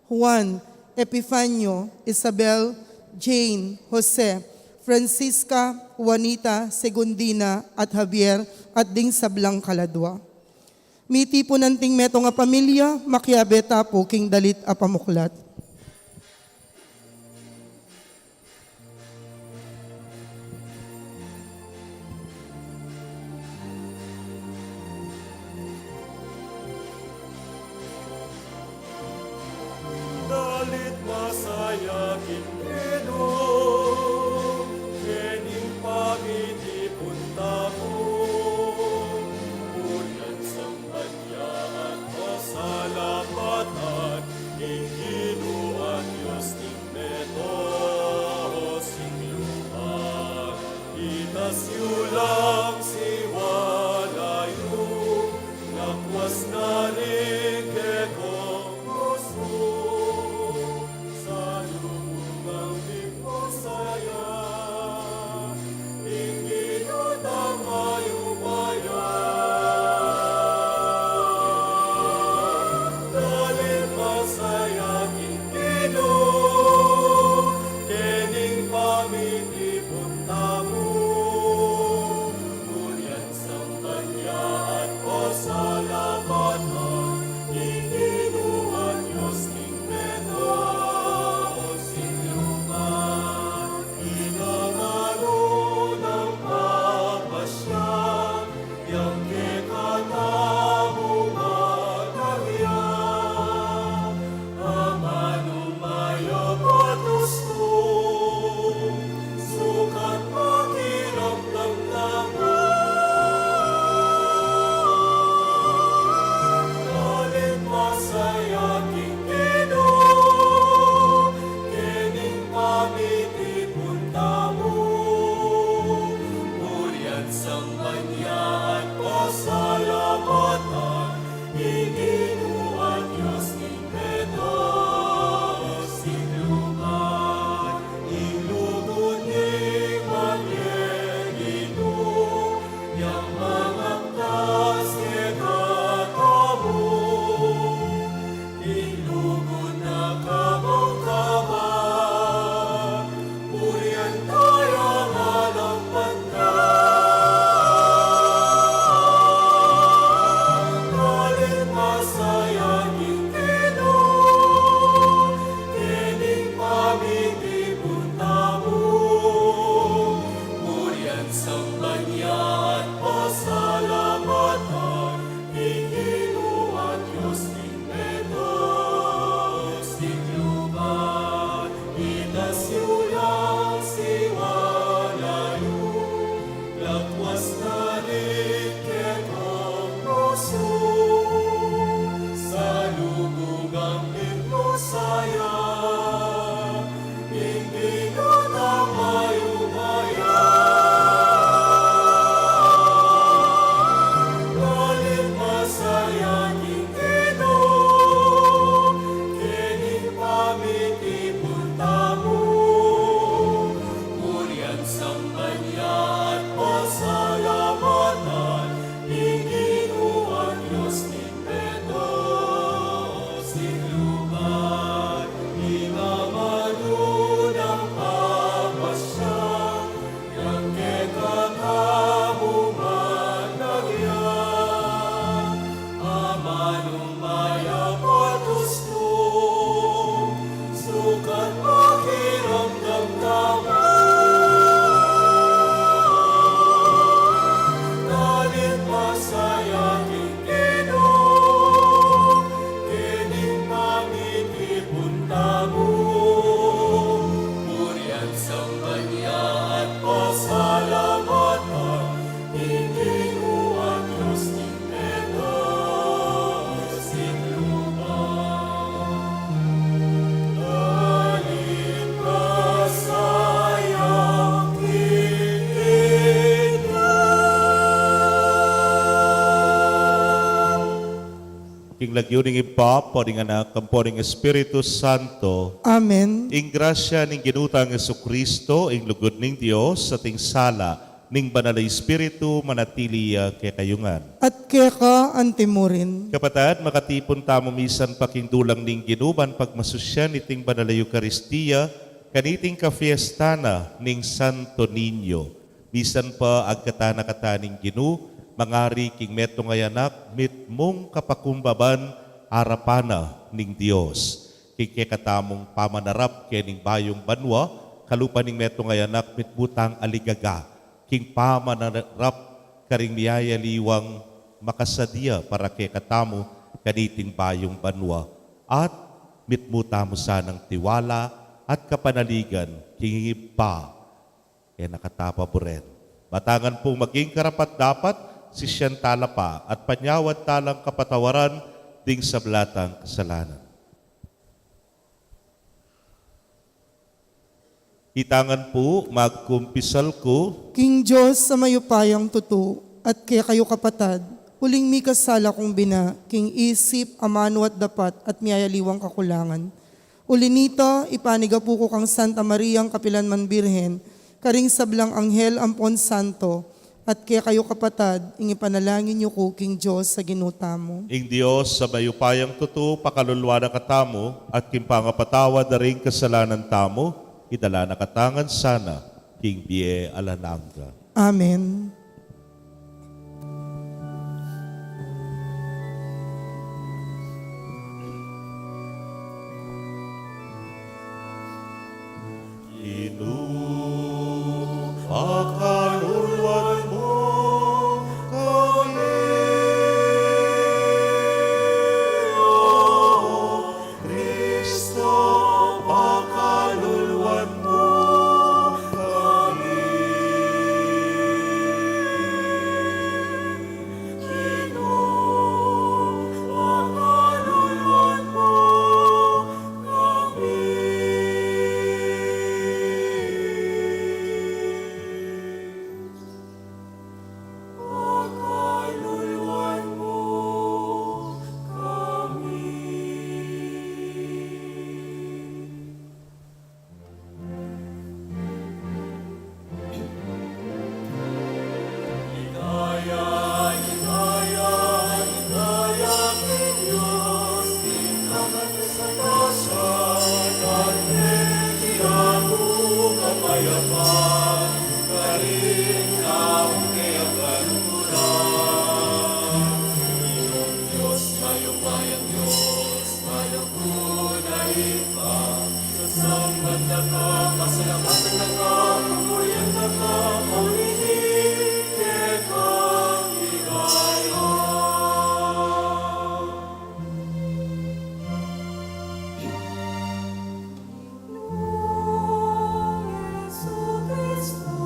Juan, Epifanio, Isabel, Jane, Jose, Francisca, Juanita, Segundina, at Javier, at ding sablang kaladwa. Miti po nanting meto nga pamilya, makiabeta po king dalit a pamuklat. Dalit masaya kinino, kening pamiti punta ko. Unyan sambanya at pasalamatan, ikinuan Diyos ting meto, singluan. Itas yulang siwalayo, nakwas na rin kekong puso. Sa lumugang di masaya, inginod ang mayumayan. Dalit masaya kikino, kening pamiti punta mo. Kunyan sambanya at pasalamatan, manumaya patuslo, sukat pakiramdam tama. Dalit masayaking Ginoo, kining pangitipunta mo. Purihan sambanya at pasalamatan, hingin mo ang Diyos ng Pedro sinlupa. Dalit masayaking King lagyuning ipa, poding anak, ang poding Espiritu Santo, Amen. ing grasya ning ginutang Jesucristo, ing lugod ning Dios, sa ting sala, ning banal na Espiritu, manatiliya kay kayungan. At kaya ka antimurin. Kapatid, makatipon tamo misan paking-dulang ning ginuban pagmasusyan iting banal na Eucharistia, kaniting kafiestana ning Santo Niño. Misan pa agkatana-kataning ginu, mangari king meto ngayanak, mit mong kapakumbaban, arapana ning Dios. King katamong pamanarap kening bayong banwa, kalupa ning meto ngayanak, mit butang aligaga. King pamanarap karing miyaya liwang makasadya para kay katamo kaniting bayong banwa. At mitmuta mo sanang tiwala at kapanaligan king iba kaya nakatapa po rin. Batangan pong maging karapat dapat si siyan talapa at panyawad talang kapatawaran ding sa blatang kasalanan. Itangan po, magkumpisal ko, King Diyos sa mayupayang tuto, at kaya kayo kapatad, huling mi kasala kong bina, king isip, amano at dapat, at miyayaliwang kakulangan. Uli nito, ipaniga po ko kang Santa Maria ang Kapilanman Birhen, karing sablang anghel ampon santo, at kaya kayo kapatad, ing ipanalangin niyo ko, King Diyos, sa ginuta mo. ing Diyos sa mayupayang tuto, pakalulwa na katamo, at kimpangapatawa na rin kasalanan tamo, idala na katangan sana, king Bie Alananga. Amen. Pakaluluan mo kami, O Kristo, pakaluluan mo kami. pakaluluan mo kami. Pakaluluan mo kami. Hidaya, hidaya, hidaya king Diyos, tingnan sa tasan at tiyago kapayapan, karin naong kayakan ulan. Iyong Diyos, mayupayang Diyos, malukunahin ka, sa sambat na ka, pasalamatan na ka, purihan na ka, paulihin, kekang higaya. Jesucristo,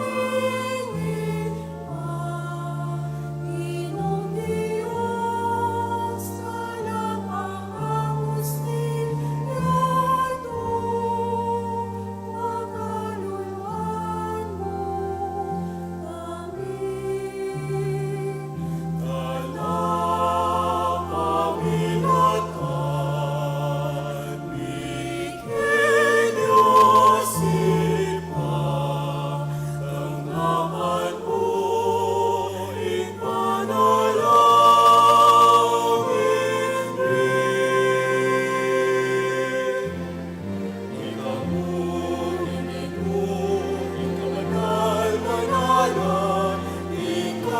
manangingin pa, Ginong Diyos, kalapang ang muslim yato.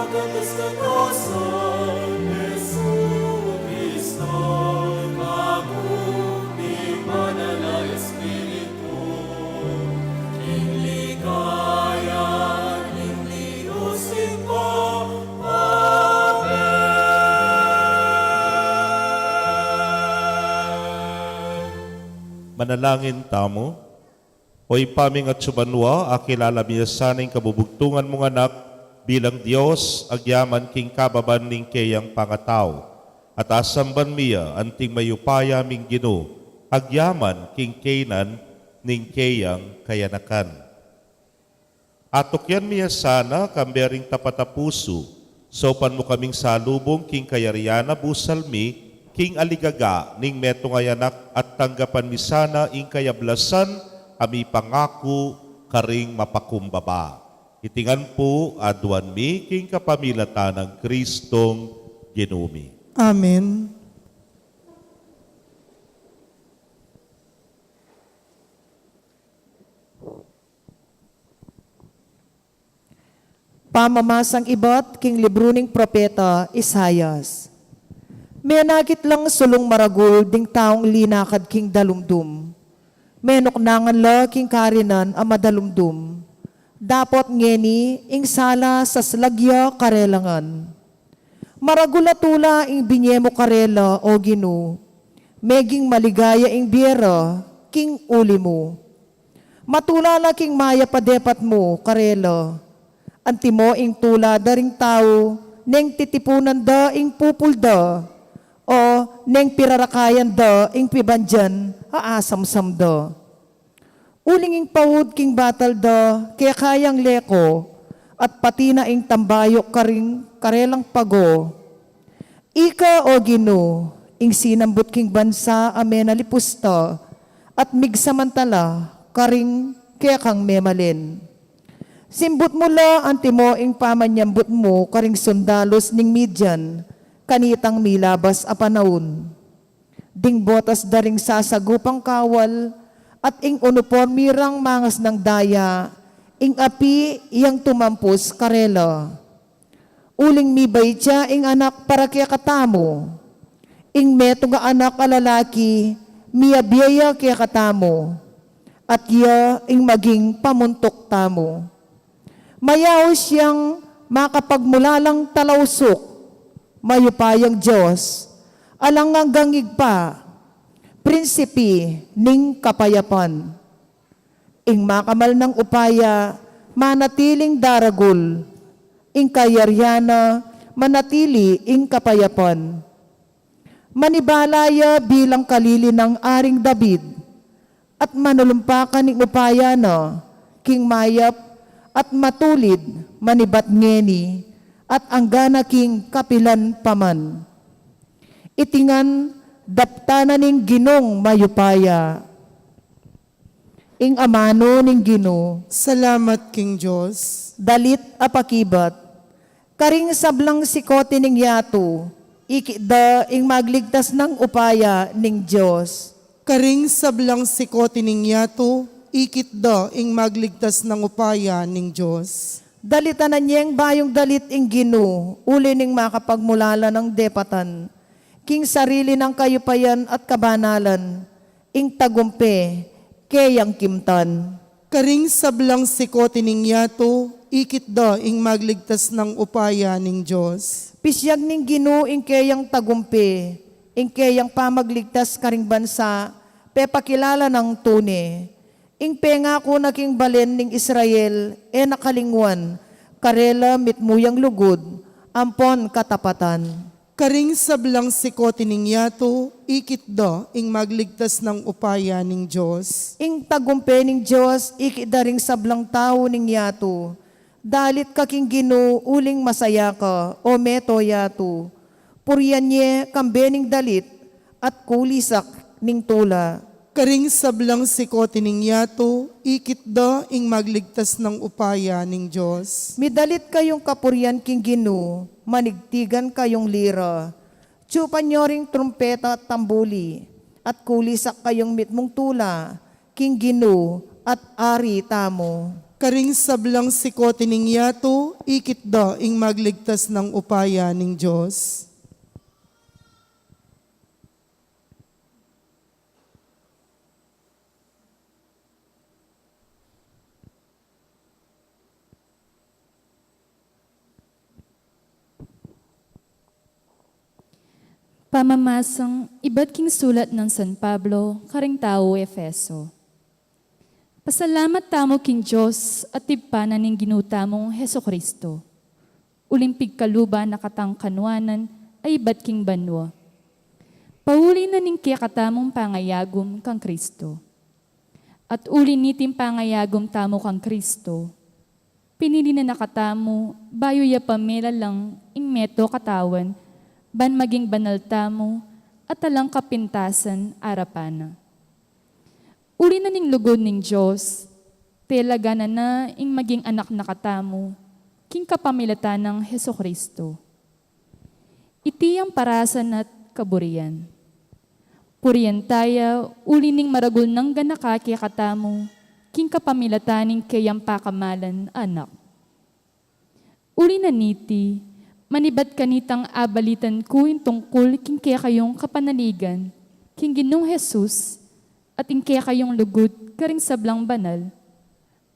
pagkatis katasan, Jesucristo, kaguning manalay Espiritu, inligaya, inliusin pa, Manalangin tamo. Hoy paming at subanwa, akilala miya sanang kabubugtungan mong anak bilang Diyos, agyaman king kababan ning kayang pangataw. At asamban miya anting mayupaya ming Gino, agyaman king kainan ning kayang kayanakan. Atok yan miya sana kambering tapatapuso, sopan mo kaming salubong king kayariana busalmi, king aligaga ning metong ayanak at tanggapan mi sana ing kayablasan, ami pangako karing mapakumbaba. Itingan po aduan mi king kapamilatan ng Kristong Ginumi. Amen. Pamamasang ibot king libro ning propeta Isayas. May nakit lang sulong maragul ding taong linakad king dalumdum. Menok nangan la king karinan a madalumdum. Dapot ngeni ing sala sa slagya karelangan. Maragula tula ing binyemo karela o Gino. Meging maligaya ing biera king uli mo. Matulala king maya padepat mo karela. Antimo ing tula daring tao neng titipunan da ing pupulda. O neng pirarakayan da ing pibandyan aasamsam da. Uling ing pawud king batal da kaya kayang leko at pati na ing tambayok karing karelang pago. Ika o Gino ing sinambut king bansa amen alipusta at migsamantala karing kaya kang memalin. Simbut mo la antimo ing pamanyambut mo karing sundalos ning Midian kanitang milabas a panahon. Ding botas daring sasagupang kawal at ing uniforme mirang mangas ng daya, ing api iyang tumampos karela. Uling mibay siya ing anak para kaya katamo. Ing meto nga anak alalaki, miyabiyaya kaya katamo. At iya ing maging pamuntok tamo. Mayaw siyang makapagmulalang talawsok, mayupayang Diyos, alang gangig pa, prinsipi ning kapayapan. Ing makamal ng upaya, manatiling daragul, ing kayaryana, manatili ing kapayapan. Manibalaya bilang kalili ng aring David, at manulumpakan ing upaya na, king mayap, at matulid, manibat ngeni, at anggana king kapilan paman. Itingan, daptanan ning Ginong mayupaya. Ing amano ning Gino, Salamat King Diyos. dalit apakibat. Karing sablang sikote ning yato, ikida ing magligtas ng upaya ning Diyos. Karing sablang sikote ning yato, ikit da ing magligtas ng upaya ning Diyos. Dalitanan niyang bayong dalit ing Gino, uli ning makapagmulala ng depatan. King sarili ng kayupayan at kabanalan, ing tagumpe, kayang kimtan. Karing sablang sikote ning yato, ikit da ing magligtas ng upaya ning Diyos. Pisyag ning Gino ing kayang tagumpe, ing kayang pamagligtas karing bansa, pepakilala ng tune. Ing pengako na king balen ning Israel, nakalingwan, karela mitmuyang lugod, ampon katapatan. Karing sablang sikote ning yato, ikit da ing magligtas ng upaya ning Diyos. Ing tagumpe ning Diyos, ikidaring sablang tao ning yato. Dalit kaking Gino, uling masaya ka, o meto yato. Puriyan nye, kambening dalit, at kulisak ning tula. Karing sablang sikote ning yato, ikit da ing magligtas ng upaya ning Diyos. Midalit kayong kapurian king Gino, manigtigan kayong lira. Tsupan nyo ring trumpeta at tambuli, at kulisak kayong mitmong tula, king Gino at ari tamo. karing sablang sikote ning yato, ikit da ing magligtas ng upaya ning Diyos. Pamamasang iba't king sulat ng San Pablo, karing tao Efeso. Pasalamat tamo king Diyos at tipanan ning ginutamong Heso Kristo. Ulimpig kaluba nakatang kanwanan ay iba't king banwa. Pauli na ning kiyakatamong pangayagom kang Kristo. At uli nitim pangayagom tamo kang Kristo. Pinili na nakatamo, bayo ya pamela lang ing meto katawan, ban maging banal tamo, at talang kapintasan arapana. Uli na ning lugod ning Diyos, telaga na ing maging anak na katamo, king kapamilatan ng Heso Kristo. Iti ang parasan at kaburian. Purian taya, uli ning maragul ng ganaka kaya katamo, king kapamilataning kayang pakamalan anak. Uli na niti, manibat kanitang abalitan ko yung tungkol king kaya kayong kapanaligan, king Ginong Jesus, at ing kaya kayong lugod karing sablang banal.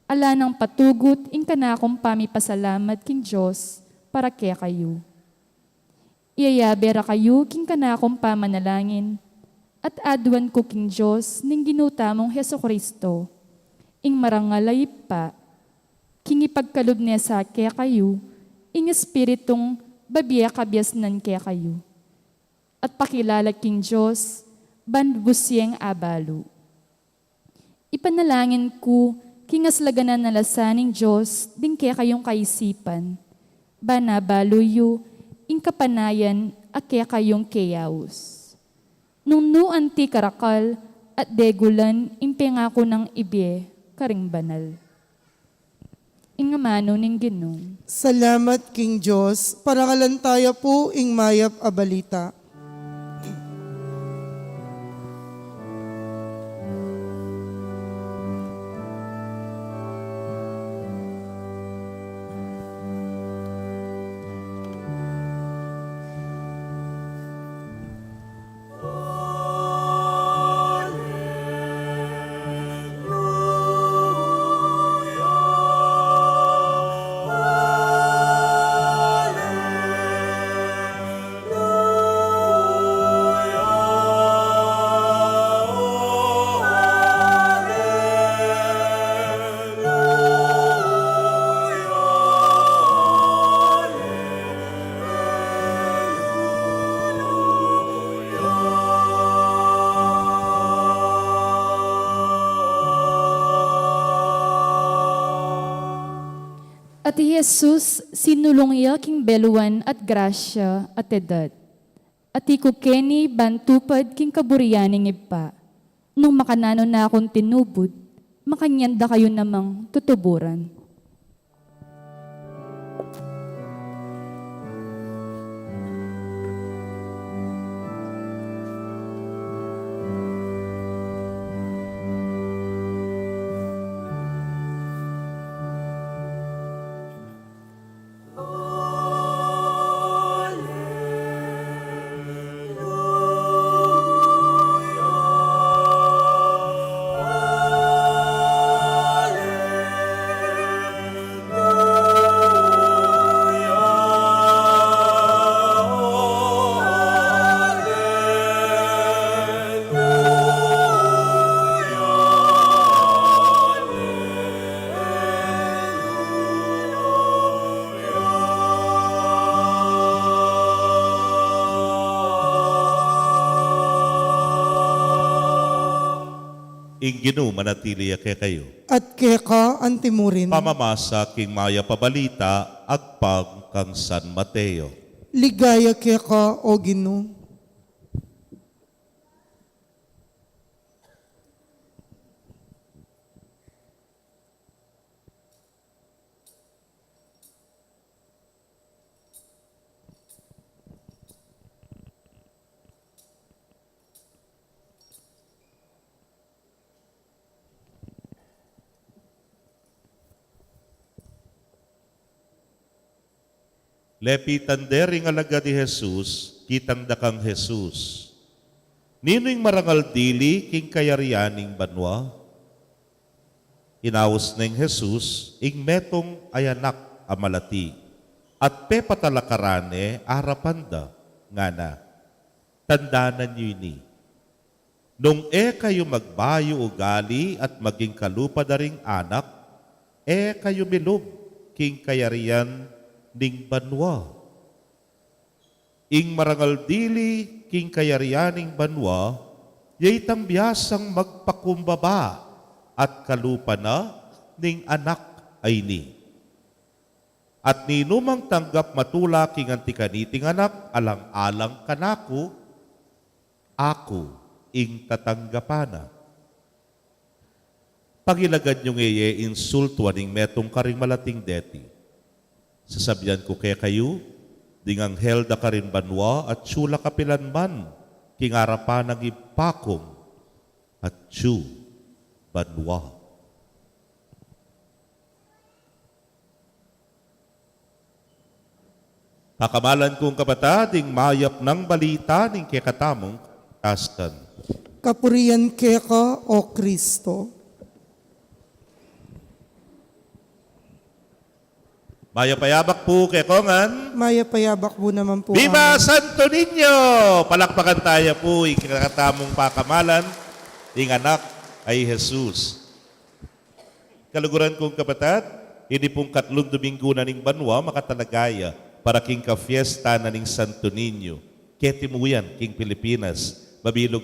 Ala nang patugot ing kanakong pamipasalamat king Diyos para kaya kayo. Iyayabera kayo king kanakong pamanalangin, at adwan ko king Diyos ning ginutamong Heso Kristo, ing marangalay pa, king ipagkalub niya sa kaya kayo, ing espiritong babiya kabyasnan kaya kayo. At pakilala king Diyos, banbusyeng abalo. Ipanalangin ko, kingaslaganan na lasaning Diyos, din kaya kayong kaisipan, banabaloyo, ing kapanayan, at kaya kayong keyaos. Nung anti karakal, at degulan, ing pengako ng ibye, karing banal. Ingamano ning Ginong. Salamat King Diyos, parangalan tayo po ing mayap a balita. At Jesus, sinulong iya king beluan at grasya at edad. At ikukeni bantupad king kaburianing ipa. Nung makanano na akong tinubod, makanyanda kayo namang tutuburan. Inginu manatili kay kayo. At keka antimurin. Pamamasa king maya pabalita, agpag kang San Mateo. Ligaya keka o Ginoo. Lepitan dering alaga ni Jesus, kitang dakang Jesus. Nino'y marangal dili, king kayarianing banwa. Inawas na Jesus, ing metong ayanak amalati. At pe patalakarane, arapanda, nga na. Tandanan niyo ini. Nung kayo magbayo ugali at maging kalupa daring anak, kayo milub, king kayarian ning banwa. Ing marangal dili, king kayarianing banwa, yay tambiyasang magpakumbaba at kalupa na ning anak ay ni. At ninumang tanggap matula king antikaniting anak, alang-alang kanako, ako ing tatanggapana. Pagilagad nyo ngayon insulto aning metong karing malating deti. Sasabihan ko kaya kayo, ding anghel da karin banwa at sula kapilan man, king arapan ng ipakong at su banwa. Pakamalan kong kapatading mayap ng balita ning kekatamong tastan. Kapurian keka, O Kristo. Mayapayabak po kay Kongan. Mayapayabak po naman po. Viva Santo Niño! Palakpakan tayo po, ikakatamong pakamalan, ing anak ay Jesus. Kaluguran kong kapatid, hindi pong katlong Domingo na ning banwa makatalagaya para king ka-fiesta na ning Santo Niño. Ketimuyan, king Pilipinas, mabilog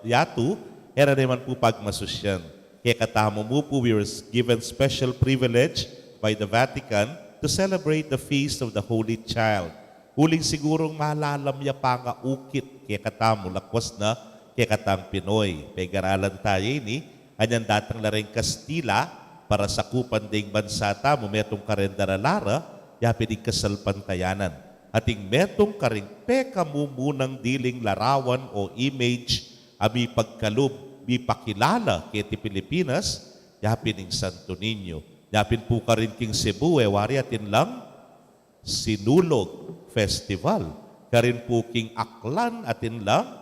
yatu, era naman po pagmasusyan. Kaya katamo mo po, we were given special privilege by the Vatican to celebrate the feast of the Holy Child. Huling sigurong malalamya pa nga ukit kaya katamo lakwas na kaya katang Pinoy. Pagaralan tayo ini, anyan datang laring Kastila para sa kupan ding bansa tamo, metong karendaralara, yapinig kasalpantayanan. Ating metong karing pekamumunang diling larawan o image, abi pagkalub, bi pakilala kaya ti Pilipinas, yapining Santo Niño. Yapin po ka rin king Cebu, wari atin lang, Sinulog Festival. Karin po king Aklan atin lang,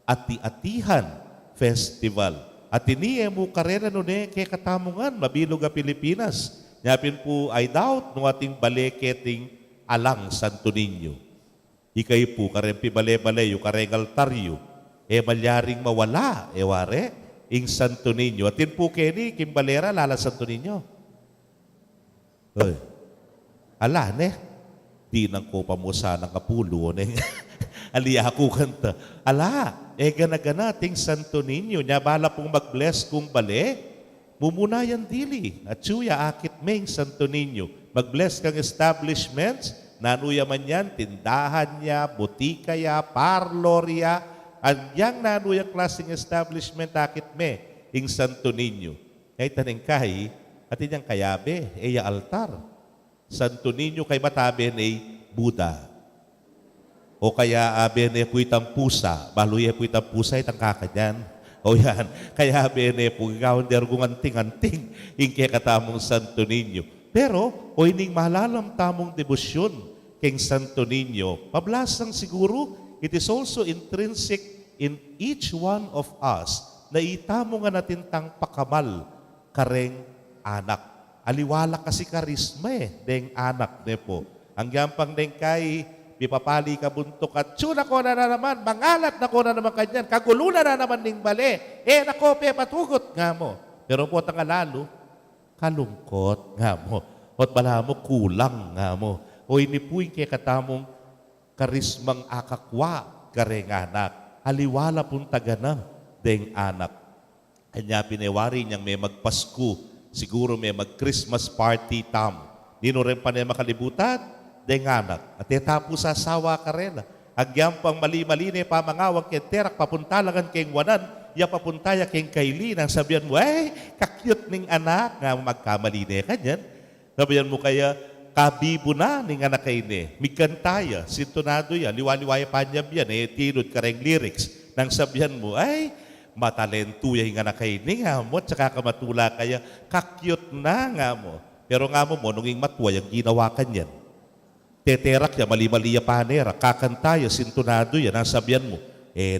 Ati-Atihan Festival. At iniye mo karera nun kay katamungan, mabilog a Pilipinas. Yapin po ay doubt no ating baleketing alang Santo Niño. Ikay po karin pibale-bale yung kareng altaryo. Malyaring mawala, wari, ing Santo Niño. Atin po kini, kimbalera, lala Santo Niño. Oy, ala, di nang ko pa mo sana kapulo, aliya ko kanta. Ala, gana-gana, ting Santo Niño, niya bala pong mag-bless kung bale, mumunayan dili. At suya, akit meng Santo Niño, mag-bless kang establishments, nanuya man yan, tindahan niya, butika ya, parlor ya, at yang nanuya klaseng establishment, akit me, ing Santo Niño. Kaya taneng kay, at inyang kayabe, ya altar. Santo Niño kay mataben ay Buddha. O kaya bene puitang pusa, baluye puitang pusa itang kakanyan. O yan, kaya bene po ikaw dergung anting-anting, ingke katamong Santo Niño. Pero, o ining malalam tamong debosyon king Santo Niño, pablasang siguro, it is also intrinsic in each one of us na itamo nga natin tang pakamal kareng anak. Aliwala kasi karisma deng anak ne po. Ang yampang deng kay, pipapali ka buntok at tsuna ko na naman, mangalat na ko na naman kanyan, kagulunan na naman ning bali. Nako, patugot nga mo. Pero po tangalalo, kalungkot nga mo. At bala mo, kulang nga mo. O inipuin kay katamong karismang akakwa kareng anak. Aliwala pong tagana deng anak. Kanya pinewari niyang may magpasko, siguro may mag-Christmas party tam. Dino rin pa niya makalibutan, deng anak. At tapos sa asawa ka rin. Agyang pang mali-mali na pamangawag kay terak, papuntalagan kay wanan, ya papuntaya kay kaili, nang sabihan mo, kakyut ning anak, nga magkamali na kanyan. Sabihan mo kaya, kabibo na ning anak kay ni. Migkantaya, sintonado yan, liwaliwaya pa niya yan, tinod ka rin lyrics. Nang sabihan mo, matalento yung anak kay ni nga mo, tsaka kamatula kaya, kakyut na nga mo. Pero nga mo, nung yung matwa, yung ginawa kanyan. teterak ya, mali-mali ya panera, kakantaya, sintunado ya, nasabihan mo,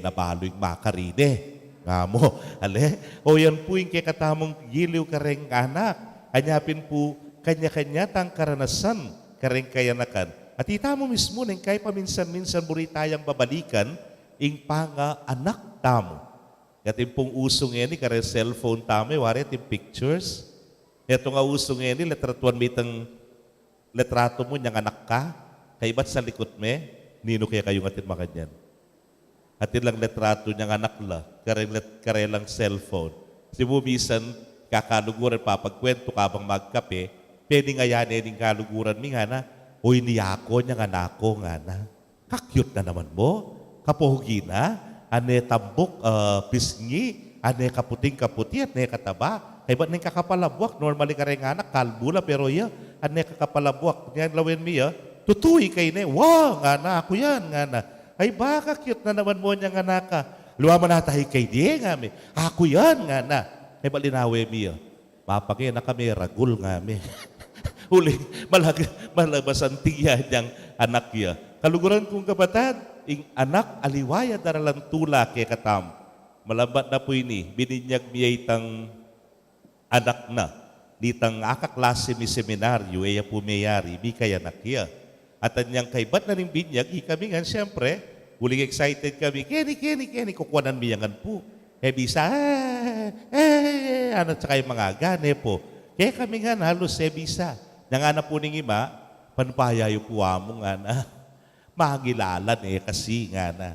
nabalo yung makarine. Nga mo, ale? O yan po yung kakatamong giliw kareng anak. Anyapin po, kanya-kanya tang karanasan, kareng kayanakan. At ita mo mismo, nang kay paminsan-minsan buri tayang babalikan, ing panga anak tamo. Katin pong usong ni kare cellphone tamo, wari yung pictures. Ito nga usong ni, letratuan mitang letrato mo, niyang anak ka, kay ba't sa likod me, nino kaya kayong atin makanyan. Atin lang letrato niyang anak la, kare lang cellphone. Si bumisan, kakaluguran papagkwento kabang magkape, pwede nga yan yung kaluguran mi nga na, uy niyako niyang anako nga na. Kakyut na naman mo, kapohugi na, ane tambok, pisngi, ane kaputing-kaputi, ane kataba. Kaya ba't nang kakapalabuak? Normally ka rin anak, kalbula, pero ya, ane kakapalabuak. Yan lawin miya, tutuy kay ne, wow, nga na, ako yan, nga na. Ay baka cute na naman mo niya nga naka. Luwa man natahi kay di, nga mi. Ako yan, nga na. Kaya ba't linawi miya? Mapakya na kami, ragul nga mi. Uli, malabasan tiya niyang anak ya. Kaluguran kong kapatid, ing anak aliwaya daralang tula kay katam. Malabat na po ini, bininyag miyay tang anak na. Ditang akaklase mi seminaryo, iya po mayari, mi kay anak ya. At anyang kay bat na rin binyag, kami nga siyempre, huling excited kami, Kenny, kukuanan miyangan po. Bisa, ano tsaka yung mga gane po. Kaya kami nga halos bisa. Nga na po ning ima, panpayayo po amo nga na. Mahagilalan kasi nga na.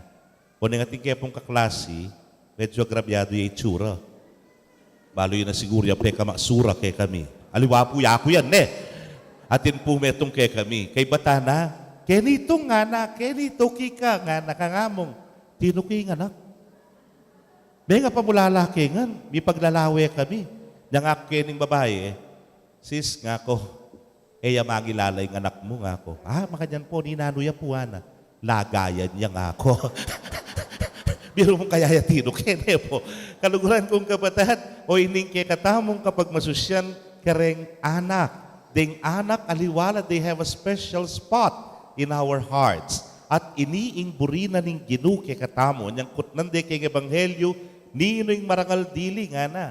O nga tingkaya pong kaklase, medyo agrabyado yung itsura. Balo yun na siguro yung peka maksura kay kami. Aliwa po yako yan Atin po metong kay kami. Kay bata na, kenito nga na, kenito kika nga nakangamong. Tinuki nga na. May nga pa mula lalaki nga, may paglalawe kami. Yang akening babae, sis nga ko, magilalay ng anak mo nga ako. Makanyan po, ninanuya po na. Lagayan niya nga ako. Biro mong kaya tinukene po. Kaluguran kong kapatid, o ining kay katamong kapag masusyan kareng anak. Ding anak aliwala, they have a special spot in our hearts. At iniing burina ning ginu kay katamo, niyang kutnande kay ebanghelyo, nino'y marangal dili nga na.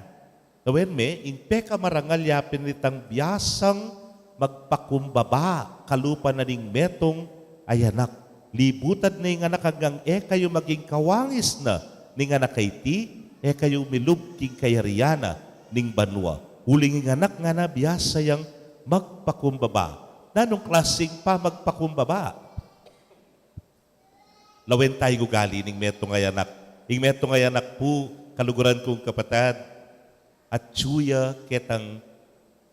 Gawin me, ing peka marangal yapin nitang biyasang magpakumbaba, kalupa na ning metong ay anak. Libutan na yung anak hanggang kayo maging kawangis na ning anak kay ti, kayo milubking kayariana ning banwa. Huling ng anak nga na biyasa yang magpakumbaba. Nanong klaseng pa magpakumbaba? Lawen tayo gugali ning metong ay anak. Ing metong ay anak po, kaluguran kong kapatid, at tsuya ketang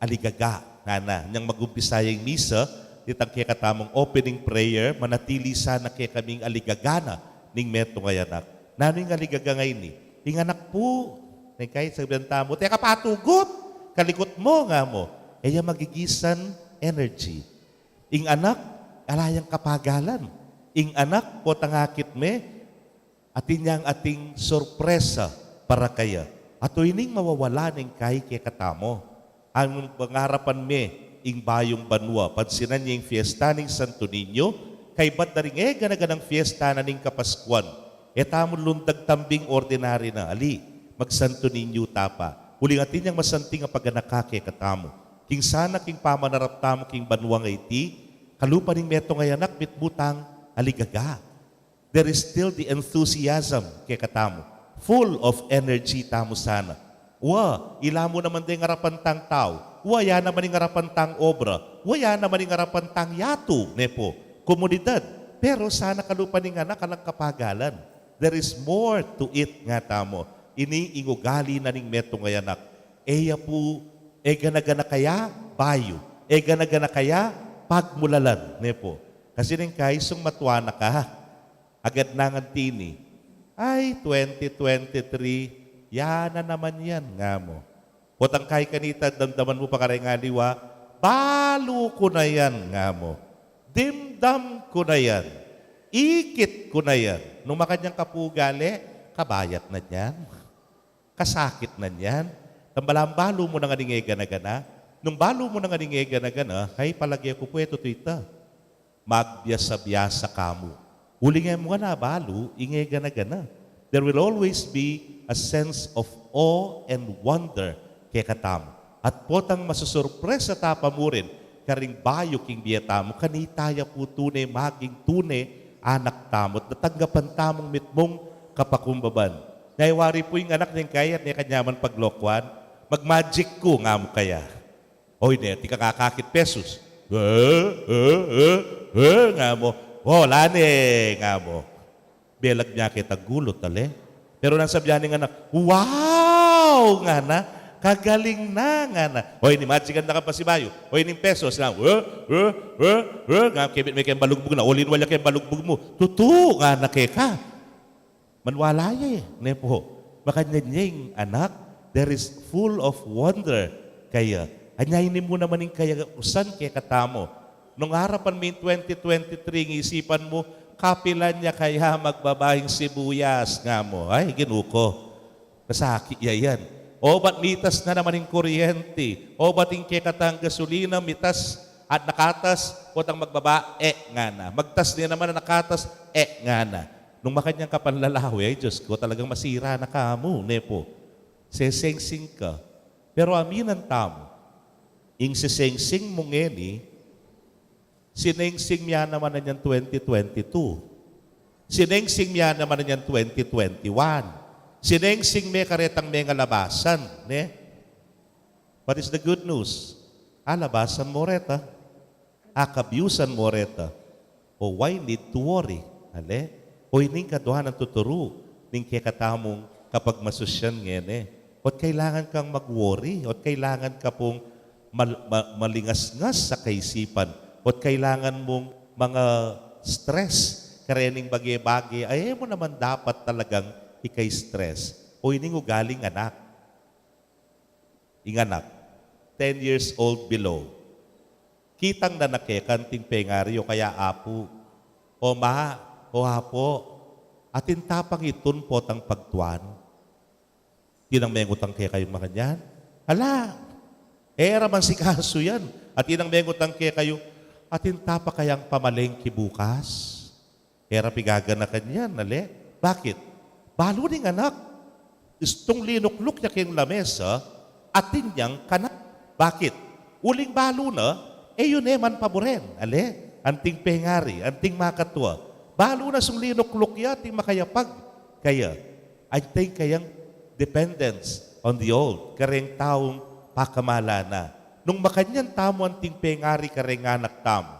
aligaga, nana, niyang mag-umpisa yung misa, ditang kaya katamong opening prayer, manatili sana kaya kaming aligagana ning metong ay anak. Nano yung aligaga ngayon Ing anak po, kahit sabihan tamo, teka patugot, kalikot mo nga mo, magigisan energy. Ing anak, alayang kapagalan. Ing anak, po tangakit me, atin niyang ating sorpresa para kaya. Ato ining mawawala ng kay katamo. Ang pangarapan me, ing bayong banwa, pansinan niya yung fiesta ng Santo Niño, kay ba't na rin ganaganang fiesta na ning Kapaskuan. Tamon lundag tambing ordinary na, ali, mag-Santo Niño tapa. Huling atin niyang masanting ang pagganakake katamo. King sana king pamanarap tamo king banwa nga iti, kalupa ning meto nga anak bitbutang aligaga. There is still the enthusiasm kay katamo. Full of energy tamo sana. Ilamo naman din ngarapan tang tao. Yan naman yung ngarapan tang obra. Yan naman yung ngarapan tang yato, nepo, komunidad. Pero sana kalupa ning anak kalang kapagalan. There is more to it nga tamo. Iniingugali na ning meto nga anak. Po, gana-gana kaya bayo. Gana-gana kaya pagmulalan, nepo. Kasi ning kaisong matuana ka, agad nangan tini. Ay, 2023, yan na naman yan nga mo. Potang kay kanita, damdaman mo pa karay nga liwa, balo ko na yan nga mo. Dimdam ko na yan. Ikit ko na yan. Nung makanyang kapugali, kabayat na yan. Kasakit na yan. Tambalambalo mo na nga ning na gana. Nung balo mo na nga ning na gana, ay palagi ako po ito ita. magbiasa-biasa kamo. Uli nga mga nabalo, ingay gana-gana. There will always be a sense of awe and wonder kay katamo. At potang masusurpresa tapa mo rin, karing bayo king biyatamo, kanitaya po tunay, maging tunay, anak tamot, natanggapan tamong mitmong kapakumbaban. Naiwari po yung anak niyang kaya, niya kanyaman paglokwan, mag-magic ko nga mo kaya. Oy, ne, di ka kakakit pesos. Nga mo. Wala ne, nga mo. Belag niya kita gulot, tali. Pero nang sabihan ng anak, wow! Nga na, kagaling na nga na. Hoy, ni magican na ka pa si Bayo. Hoy, ni pesos na. Nga, kibit may kayong balugbog na. Ulin wala kayong balugbog mo. Tutu, nga na ka. Manwalaya eh. Nepo, makanyanyang anak, there is full of wonder kaya. Anyayin mo naman yung kaya usan kaya katamo. Nung harapan mo yung 2023, isipan mo, kapilan niya kaya magbabahing sibuyas nga mo. Ay, ginuko. Kasaki yan. O ba't mitas na naman yung kuryente? O ba't yung kekatang gasolina, mitas at nakatas, o tang magbaba, nga na. Magtas niya naman na nakatas, nga na. Nung makanyang kapanlalawi, ay Diyos ko, talagang masira na ka mo, nepo. Sesengsing ka. Pero aminan tamo, ing sesengsing mo ngeni, sinengsing miya naman na niyan 2022. Sinengsing miya naman na niyan 2021. Sinengsing may karetang may labasan. Ne? What is the good news? Labasan mo reta. Akabyusan mo reta. O why need to worry? Ale? O ining kaduhan ang tuturo. Ning kekatamong kapag masusyan ngene. O't kailangan kang mag-worry. O't kailangan ka pong malingas-ngas sa kaisipan. O't kailangan mong mga stress, karening bagay-bagay, ay mo naman dapat talagang ikay stress. O ining ugaling anak. Inganak, 10 years old below. Kitang na nakekanting pengaryo kaya apo. O ma, o apo, atin tapang itun po tang pagtuan. Tinang mengutang kaya kayong mga yan. Hala, era man si kaso yan. At tinang mengutang kaya kayo, atin tapa kayang pamalengki bukas. Era pigaganakan yan, nali. Bakit? Balo ning anak. Istong linukluk niya kayong lamesa, atin niyang kanak. Bakit? Uling balo na, yun man paboren. Ale, anting pengari, anting makatwa. Balo na sung linukluk ya, ating makayapag. Kaya, I think kayang dependence on the old, kareng taong pakamala na. Nung makanyan tamo anting pengari kareng anak tamo,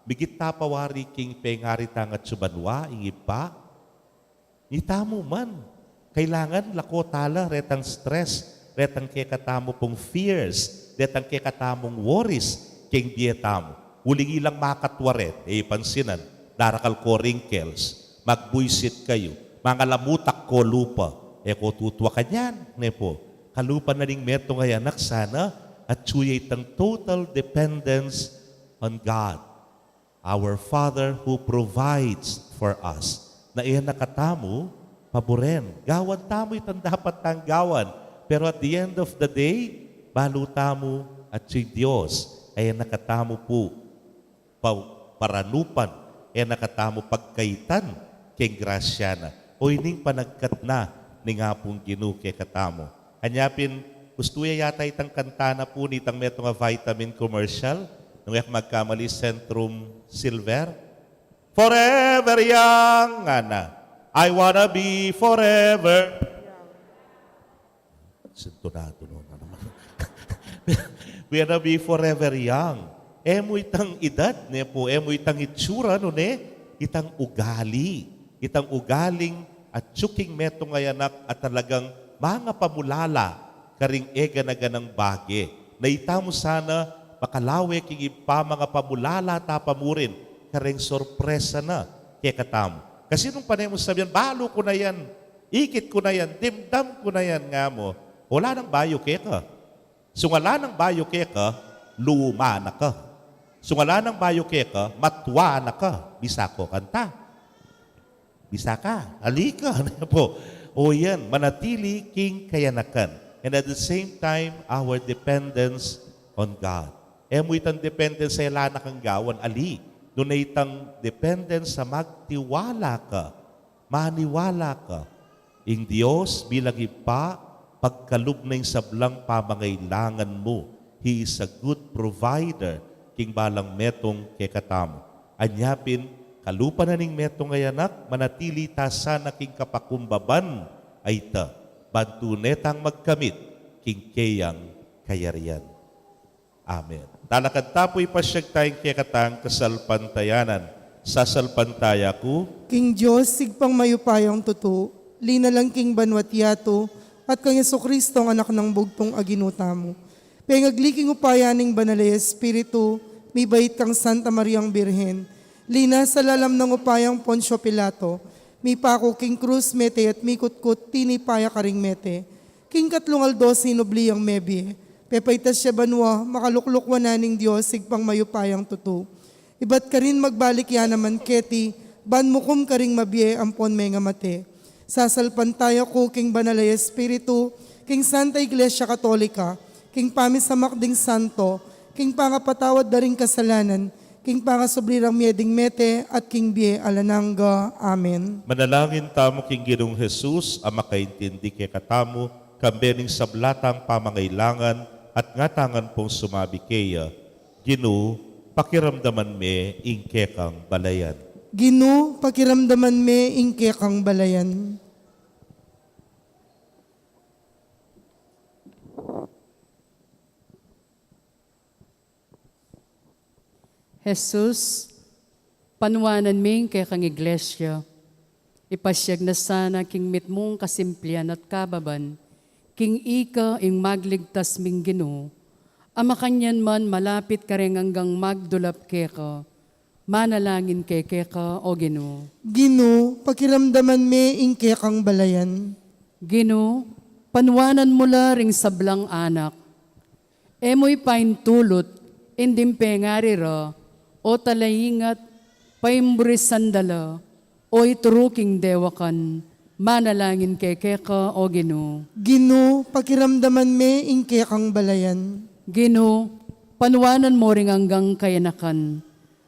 bigit tapawari king pengari tangat subanwa, ingipa, itamo man. Kailangan lako tala, retang stress, retang kekatamo pong fears, retang kekatamong worries, king dietamo. Uling ilang makatwaret, pansinan, darakal ko wrinkles, magbuisit kayo, mga lamutak ko lupa, ko tutwa kanyan, nepo. Kalupa na rin meto ngayanak sana, at suyay tang total dependence on God, our Father who provides for us. Na iyan nakatamo, paboren. Gawan tamo itang dapat tang gawan. Pero at the end of the day, balutamo at si Diyos ay nakatamo po paranupan, ay nakatamo pagkaitan kay grasya na. O ining panagkat na ni nga pong ginu kay katamo. Hanyapin, gusto yata itang kanta na po nitang metong vitamin commercial nung magkamali Centrum Silver. Forever young, ana. I wanna be forever. Sintonado no naman. We wanna be forever young. Emo itang edad, ne po, emo itang itsura, no ne? Itang ugali. Itang ugaling at tsuking meto ngayanak at talagang mga pamulala karing ega na ganang bage. Naitamo sana makalawe king ipa mga pamulala tapamurin karing sorpresa na kay katamo. Kasi nung panay mo sabihan, balo ko na yan, ikit ko na yan, dimdam ko na yan nga mo. Wala nang bayo keka. Sungala ng bayo keka, luma na ka. Sungala ng bayo keka, matwa na ka. Bisa ko kanta. Bisa ka. Alika. po. O yan, manatili king kayanakan. And at the same time, our dependence on God. Mo itang dependence sa ilana kang gawan, ali. Nunaytang dependence sa magtiwala ka, maniwala ka. Ing Dios bilang ipa, pagkalubnay sablang pamangailangan mo. He is a good provider, king balang metong kekatamo. Anyapin, kalupa na ning metong ay anak, manatili ta sana king kapakumbaban ay ta. Bantu netang magkamit, king keyang kayarian. Amen. Talakad tapoy pasyag tayong kekatang kasalpantayanan. Sasalpantaya ko, King Diyos, sigpang mayupayang tuto, linalang king banwat yato, at kang Kristo ang anak ng bugtong aginuta mo. Pengagli king upayaning banalay Espiritu, may bait kang Santa Mariang Birhen, lina sa lalam ng upayang Poncio Pilato, may pako king krus mete at mikut-kut tinipaya karing mete, king katlungal dos hinubliyang mebie, pepaitas siya banwa, makaluklukwa naning Diyos, sigpang mayupayang tuto. Iba't ka rin magbalik yan naman keti, ban mukum ka ring mabye ampon may nga mate. Sasalpantaya ko king banalay Espiritu, king Santa Iglesia Katolika, king pamisamakding santo, king pangapatawad da ring kasalanan, king pangasoblirang mieding mete, at king bie alananga. Amen. manalangin tamo king Ginoong Jesus, ang makaintindi kay katamo, kambening sablatang pamangailangan, at ngatangan pong sumabi kaya, Ginoo, pakiramdaman me ingke kang balayan. Gino, pakiramdaman me ingke kang balayan. Jesus, panuwanan ming kay kang iglesia, ipasyag na sana king mitmong kasimplian at kababan, king ika ing magligtas ming Ginoo, ama kanyan man malapit ka rin hanggang magdulap keka, manalangin keka o Ginoo. Gino, pakiramdaman me ingke kang balayan. Ginoo, panuwanan mula ring sablang anak, emoy paintulot, indim pengarira, o talayingat, paimburis sandala, o ituruking dewakan, manalangin keka o Ginoo. Gino, pakiramdaman me ingke kang balayan. Ginoo, panuwanan mo ring hanggang kayanakan,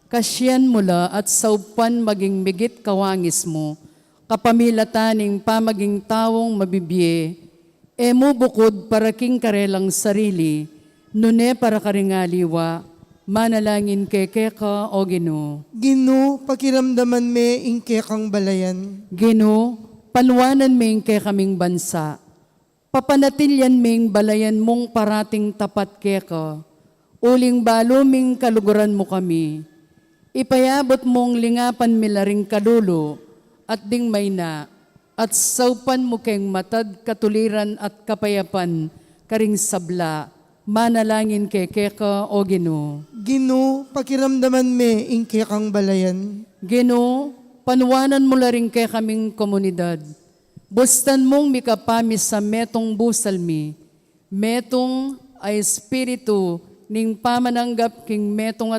kasyan mula at saupan maging migit kawangis mo, kapamilataning pamaging tawong mabibye, emo bukod para king karelang sarili, nune para karingaliwa, manalangin keka o Ginoo. Gino, pakiramdaman me ingke kang balayan. Ginoo, panuwanan ming kay kaming bansa, papanatilyan ming balayan mong parating tapat keka, uling baluming kaluguran mo kami, ipayabot mong lingapan milaring kadulo, at ding may na, at saupan mo keng matad katuliran at kapayapan, karing sabla, manalangin keka o Ginoo. Gino, pakiramdaman me ingke kang balayan. Ginoo, panuwanan mo la rin kay kaming komunidad. Bustan mong mikapamis sa metong busalmi, metong ay espiritu ning pamananggap king metong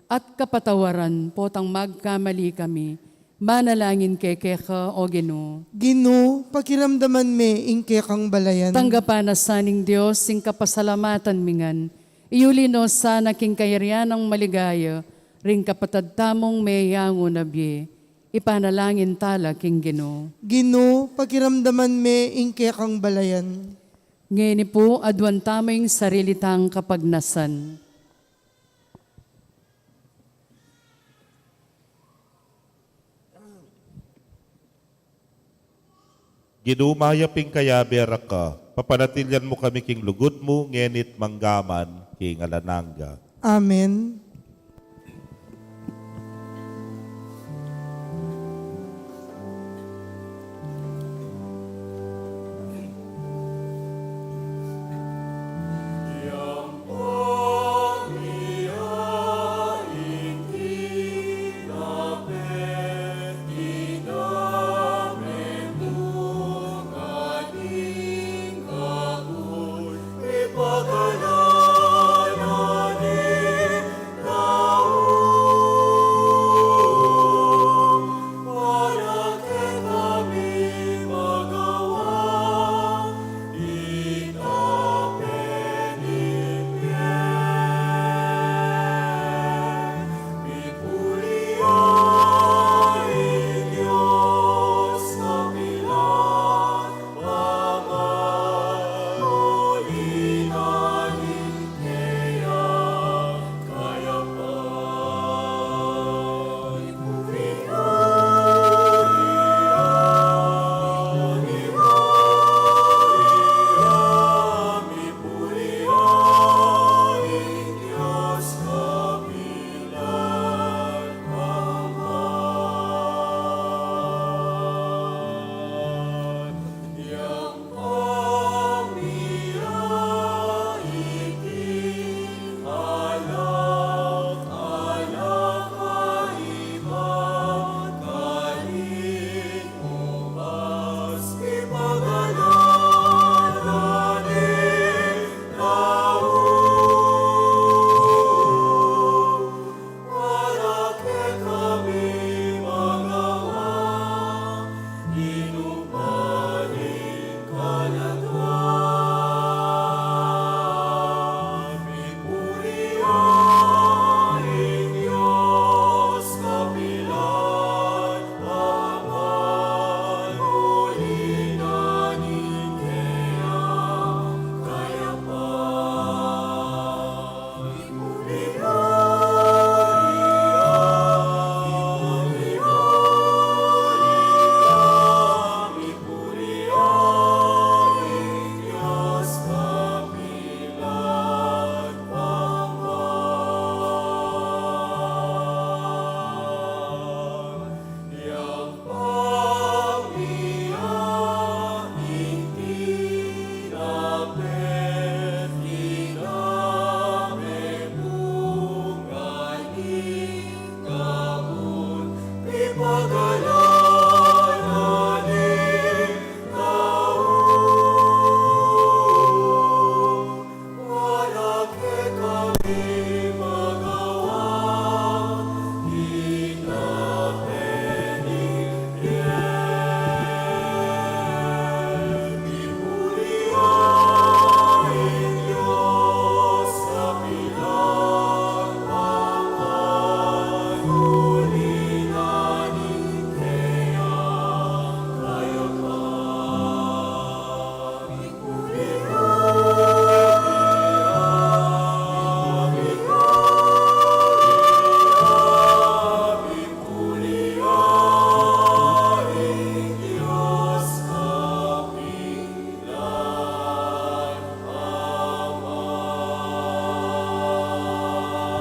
at kapatawaran potang magkamali kami. Manalangin keka o Ginoo. Gino, pakiramdaman me ingke kang balayan. Tanggapan na saning Diyos sing kapasalamatan mingan. Iulino sana king kayarian ng maligaya, ring kapatad tamong mayango na biye. Ipanalangin tala king Ginoo. Gino, pakiramdaman me ingke kang balayan. Ngayon po, adwan tamang sarilitang kapagnasan. Ginumayaping kaya bera ka, papanatilyan mo kami king lugod mo, ngenit manggaman king alananga. Amen.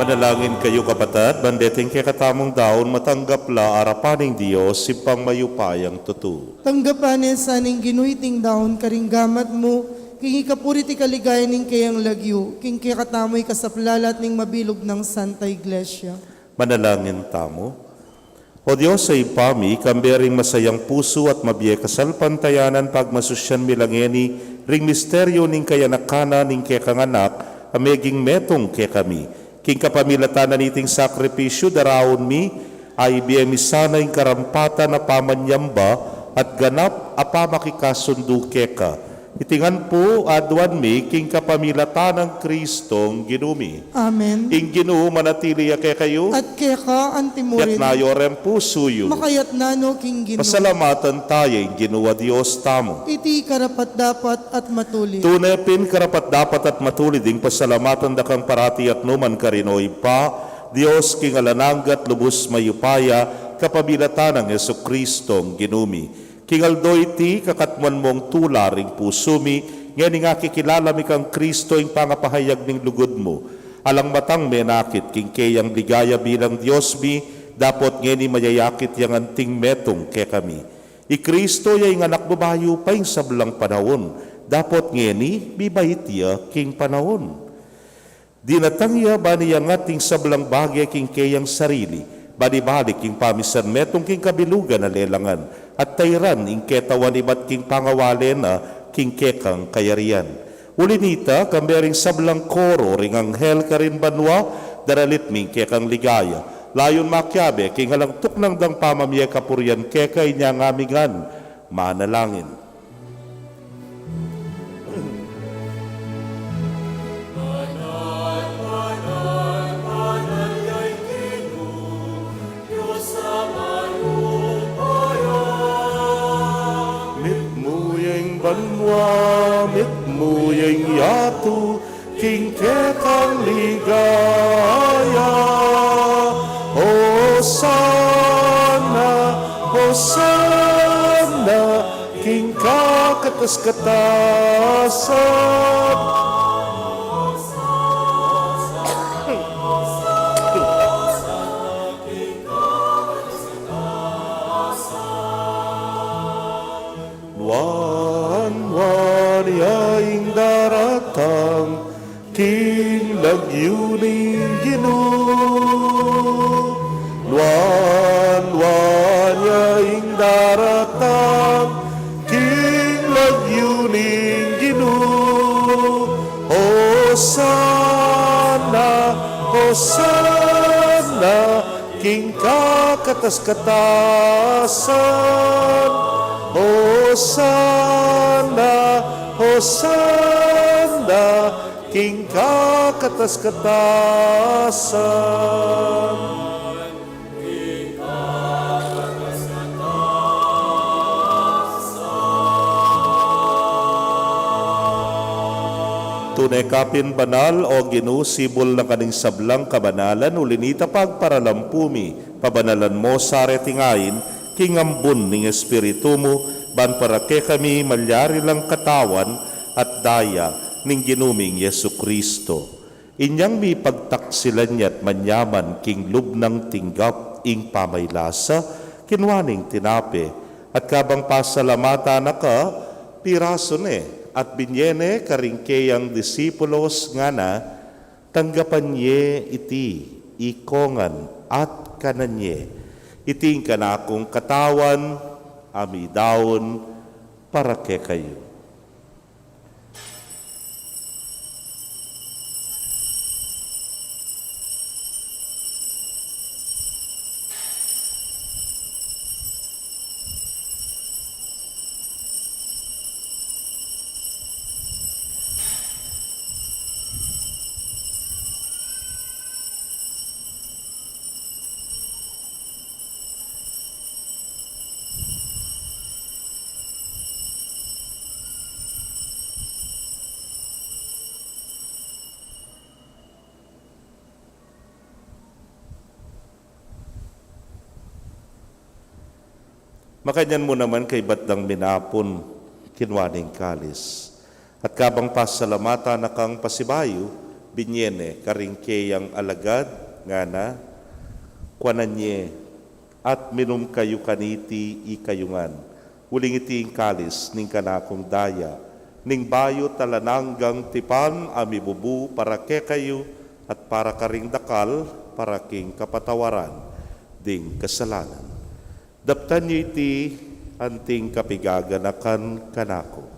Panalangin kayo kapatid, bandeting kay katamong daon, matanggap la arapaning Diyos, sipang mayupayang tutu. Tanggapan sa ning ginuiting daon karing gamat mo, king ikapuriti kaligayan ning kayang lagyo, king kaya katamoy kasaplalat ning mabilog ng Santa Iglesia. Manalangin tamo. O Diyos sa ipami, kambering masayang puso at mabiye kasalpantayanan pagmasusyan milangeni, ring misteryo ning kayanakana ning kaya kanganak, ameging metong kaya kami. King kapamilatanan iting sakripisyo daraon mi, ay biyemi sana yung karampatan na pamanyamba at ganap apamakikasundo keka. Itingan po adwan mi, king kapamilatan ng Kristong ginumi. Amen. Ing Ginoo manatili ya kay kayo, At kaya ka, yat antimurin, nayorem po suyo. makayat nano king Ginoo. Pasalamatan tayo, ing Ginoo Diyos tamo. Iti karapat dapat at matuli. Tunepin karapat dapat at matulid ding pasalamatan dakang parati at numan karinoy pa, Diyos king alananggat lubos mayupaya, kapabilatan ng Yesu Kristong ginumi. King aldoy ti kakatman mong tularing pusumi, ngani nga kikilala mi kang Kristo ing pangapahayag ning lugod mo. Alang matang menakit, king kayang ligaya bilang Diyos mi, dapot ngani mayayakit yang anting metong ke kami. I Kristo yay nga nakbabayo pa ing sablang panahon, dapot ngani bibait ya king panahon. Dinatangya ba niya ngating sablang bagay king kayang sarili, balik king pamisan metong king kabilugan na lelangan, at tayran ing ketawan ibat king pangawalen na king kekang kayarian. Ulinita, kambering sablang koro ring anghel karin banwa, daralit ming kekang ligaya. Layon makyabe, king halang tuknang dang pamamye kapuryan kekay niya ngamigan, manalangin. Banwa mit muyeng yatu king kekang ligaya. Hosana, Hosana, king kakatas-katasan. Wan yaing daratang king lagyuning Ginoo. Wan yaing daratang king lagyuning Ginoo. Hosana, Hosana, king kakatas-katasan. Hosana, Hosana, king kakatas-katasan. Tunay kapin banal o ginusibol na kaning sablang kabanalan, ulinita pagparalampumi, pabanalan mo sa retingain, kingambun ning espiritu mo, ban para ke kami malyari lang katawan at daya ning ginuming Yesu Kristo. Inyang mi pagtaksilan niya't manyaman king lubnang tinggap ing pamaylasa, kinwaning tinape, at kabang pasalamata na ka, piraso ne, at binyene karingkeyang disipulos nga na, tanggapan ye iti, ikongan at kananye. Iting ka na akong katawan, ami daon, para ke kayo. Makanyan mo naman kay batdang minapon, kinwaning kalis. At kabang pasalamata na kang pasibayo, binyene karingkeyang alagad nga na kwananye at minum kayo kaniti ikayungan. Uling iti kalis ning kanakong daya, ning bayo talananggang tipan amibubu para ke kayo at para karing dakal para king kapatawaran ding kasalanan. Daptan niyo iti anting kapigaganakan kanako.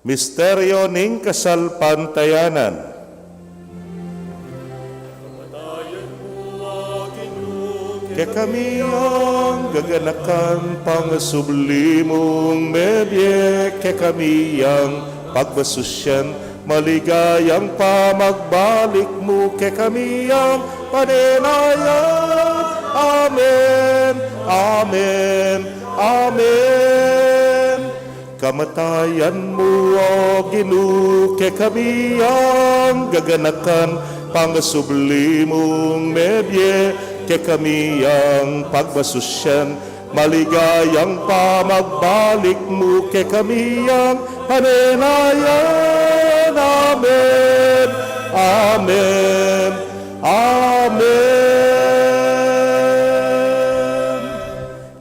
Misteryo ning kasalpantayanan. Kaya kami ang gaganakan pangasublimong medye, kaya kami ang pagbasusyan, maligayang pamagbalik mo, kaya kami ang paninayan. Amen, Amen, Amen. Kamatayan mo, O Ginoo, kay kami ang gaganakan pangasublimong medye, kay kami ang pagbasusyan, maligayang pamagbalik mo, kay kami ang pananayan. Amen, Amen, Amen.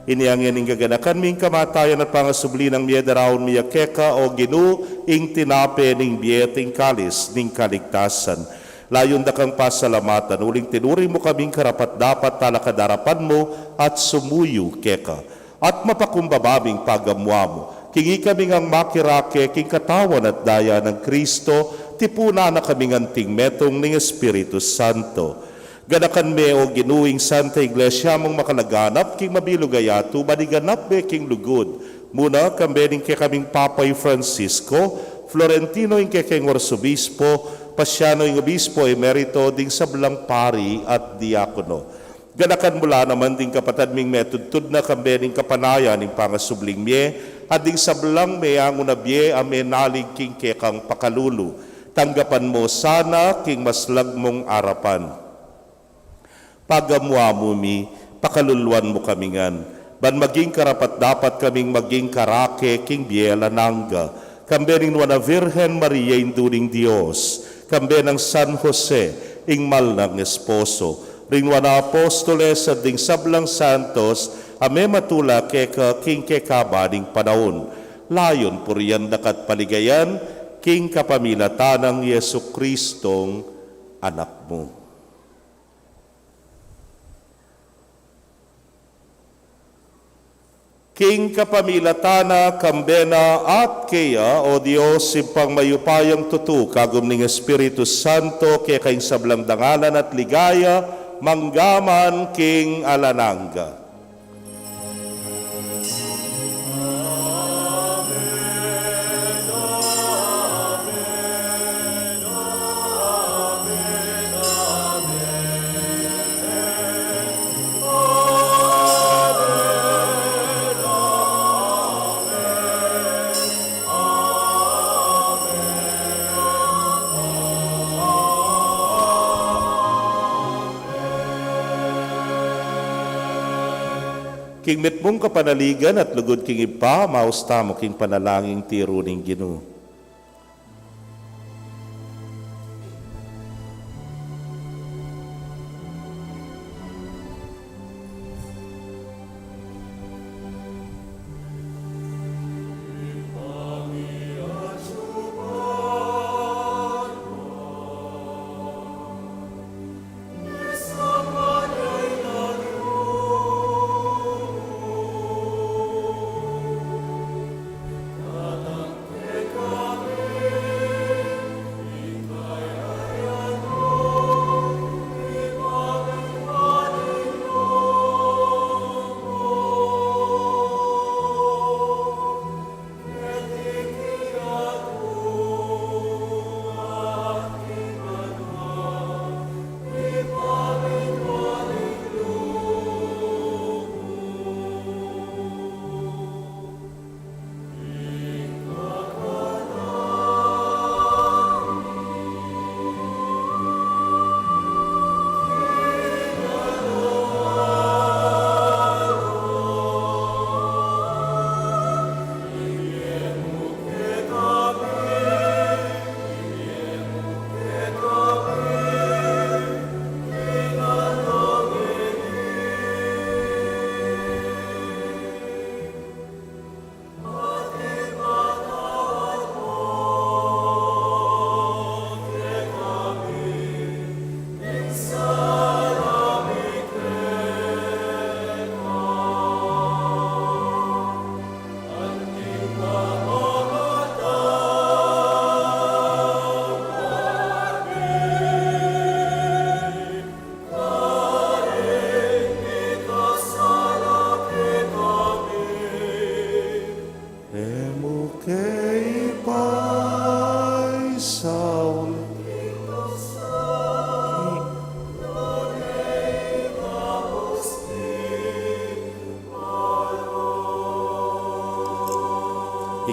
Iniangyan ing gaganakan ming kamatayan at pangasubli ng miyadaraon miya keka o Ginoo ing tinape ning biyeting kalis ning kaligtasan. Layon da kang pasalamatan, uling tinuri mo kaming karapat dapat talakadarapan mo at sumuyo keka. At mapakumbababing pagamwa mo, kingi kaming ang makirake king katawan at daya ng Kristo, tipuna na kaming anting metong ning Espiritu Santo. Ganakan me o ginuing Santa Iglesia mong makalaganap king mabilugayato, maniganap me king lugod. Muna kambening kay kaming Papay Francisco, Florentino ing kay Arsobispo, Pasyano ing Obispo Emerito ding sablang pari at diakono. Ganakan mula naman ding kapatad ming metudtud na kambening kapanaya ning pangasubling mye, at ding sablang me ang unabye ame nalig king kekang pakalulu. Tanggapan mo sana king maslag mong arapan. Pagamwa mo mi, pakaluluan mo kamingan. Ban maging karapat dapat kaming maging karake king biela nangga. Kambe rin wana Virgen Maria induring Dios. Kambe ng San Jose, ing mal ng esposo. Ring wana apostoles at ding sablang santos, ame matula keka king kekabaning panahon. Layon puriyan dakat paligayan, king kapamilatan ng Yesu Kristong anak mo. King kapamilatana, kambena at kaya, o Diyos, simpang mayupayang tutu, kagum ning Espiritu Santo, kaya kaing sablang dangalan at ligaya, manggaman king alanangga. King mitmong kapanaligan at lugod king ipa, mausta mo king panalangin tiro ning Ginoo. Eka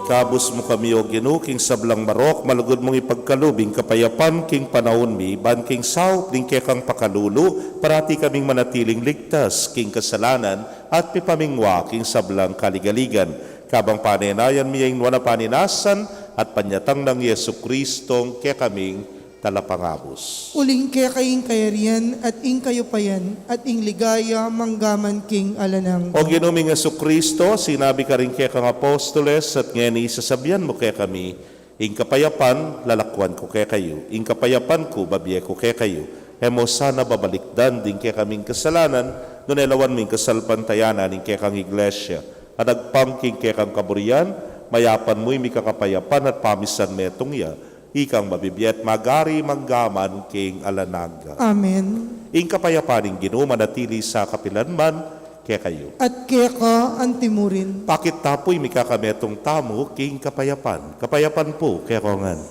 Ikabos mo kami o Ginoo king sablang marok, malugod mong ipagkalubing kapayapan king panahon mi, ban king saup ning kekang pakalulu, parati kaming manatiling ligtas king kasalanan at pipamingwa king sablang kaligaligan. Kabang panenayan mi yung wala paninasan at panyatang ng Yesu Kristong kaya kaming talapangabos. Uling kaya kaying kayarian at ing kayo payan at ing ligaya manggaman king alanang. O Ginoong Yesu Kristo, sinabi ka rin kaya kang apostoles at ngayon isasabihan mo kaya kami, ing kapayapan, lalakwan ko kaya kayo. Ing kapayapan ko, babiye ko kaya kayo. Hemo sana babalikdan din kaya kaming kasalanan, nun elawan ming kasalpantayanan ing kaya kang iglesia. At agpangking kaya kang kaburian, mayapan mo'y mi kakapayapan at pamisan metong ya. Ikang mabibiyat magari manggaman king alanaga. Amen. Ing kapayapaning Ginoo manatili sa kapilanman kaya kayo. At kaya ka antimurin. Pakit tapoy mikakametong tamo king kapayapan. Kapayapan po kaya kongan.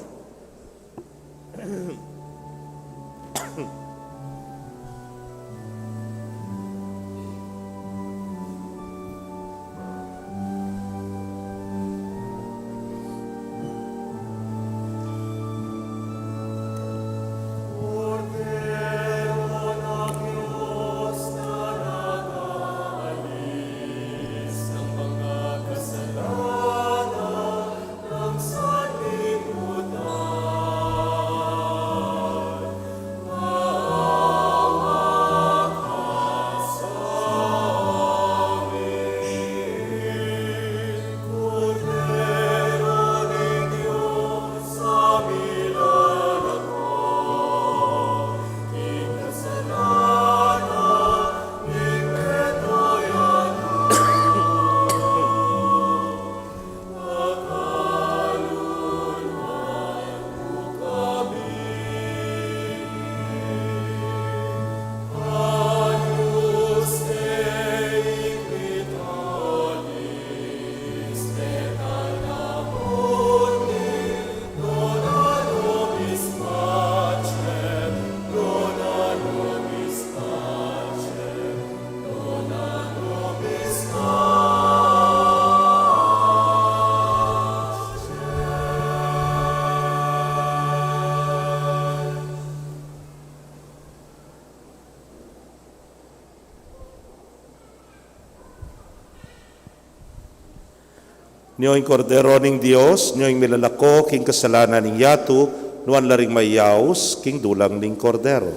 Niyo'y kordero ning Dios, niyo'y milalako king kasalanan ning yatu, nuan laring mayaos king dulang ning kordero.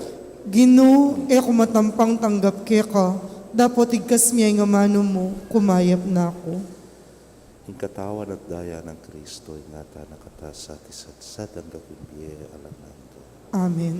Gino, e kumatampang tanggap kaya ka. Dapat igkas miyay nga mano mo, kumayap na ako. Ing katawan at daya ng Kristo, ingata nakatasat isatsat ang gagumbiye alam nato. Amen.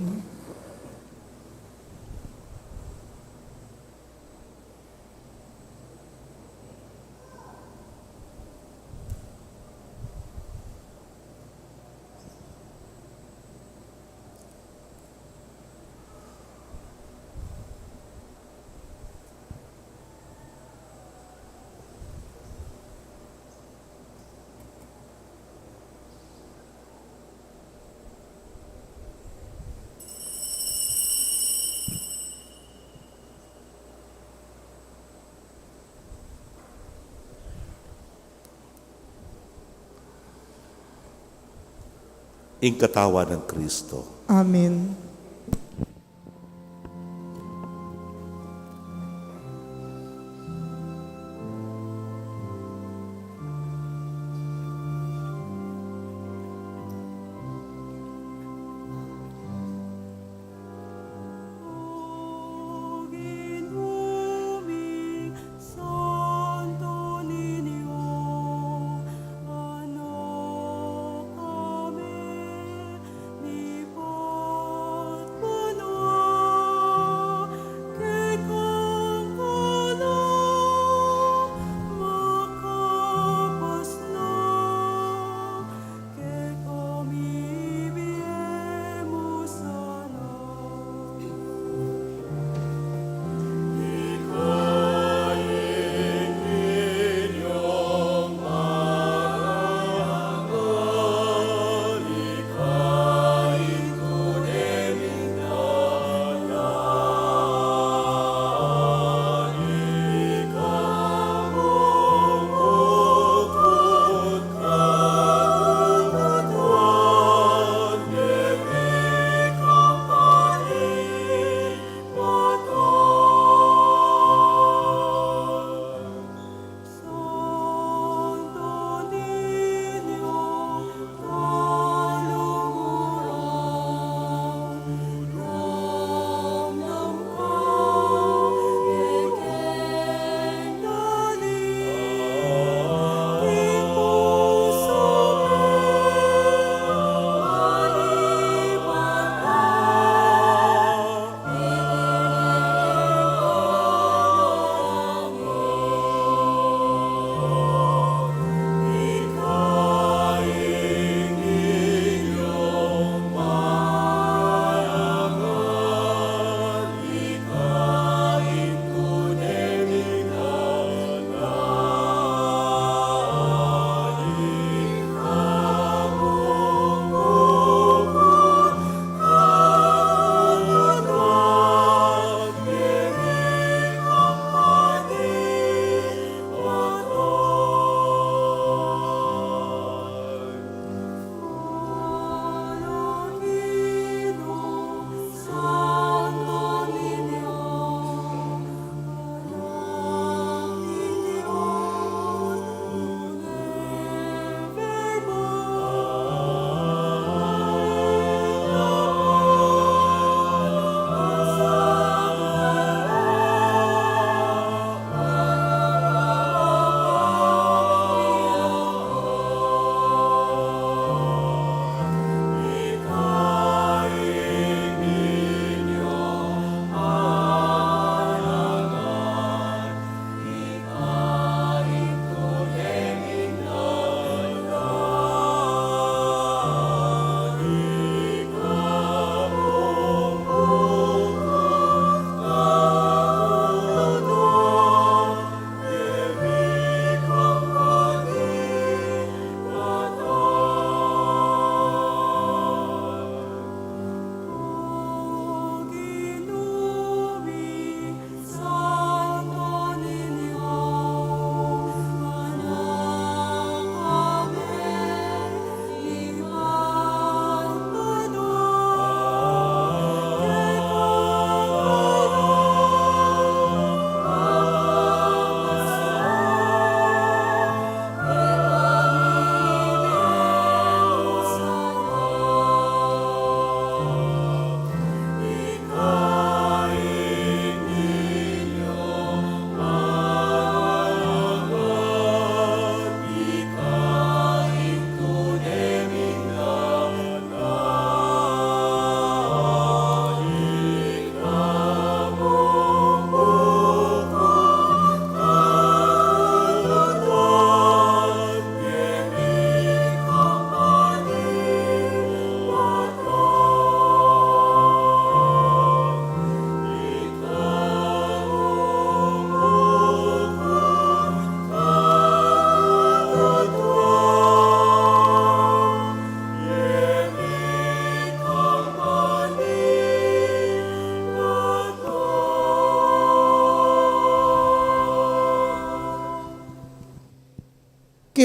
Ing katawan ng Kristo. Amen. Santo Niño, anak kami,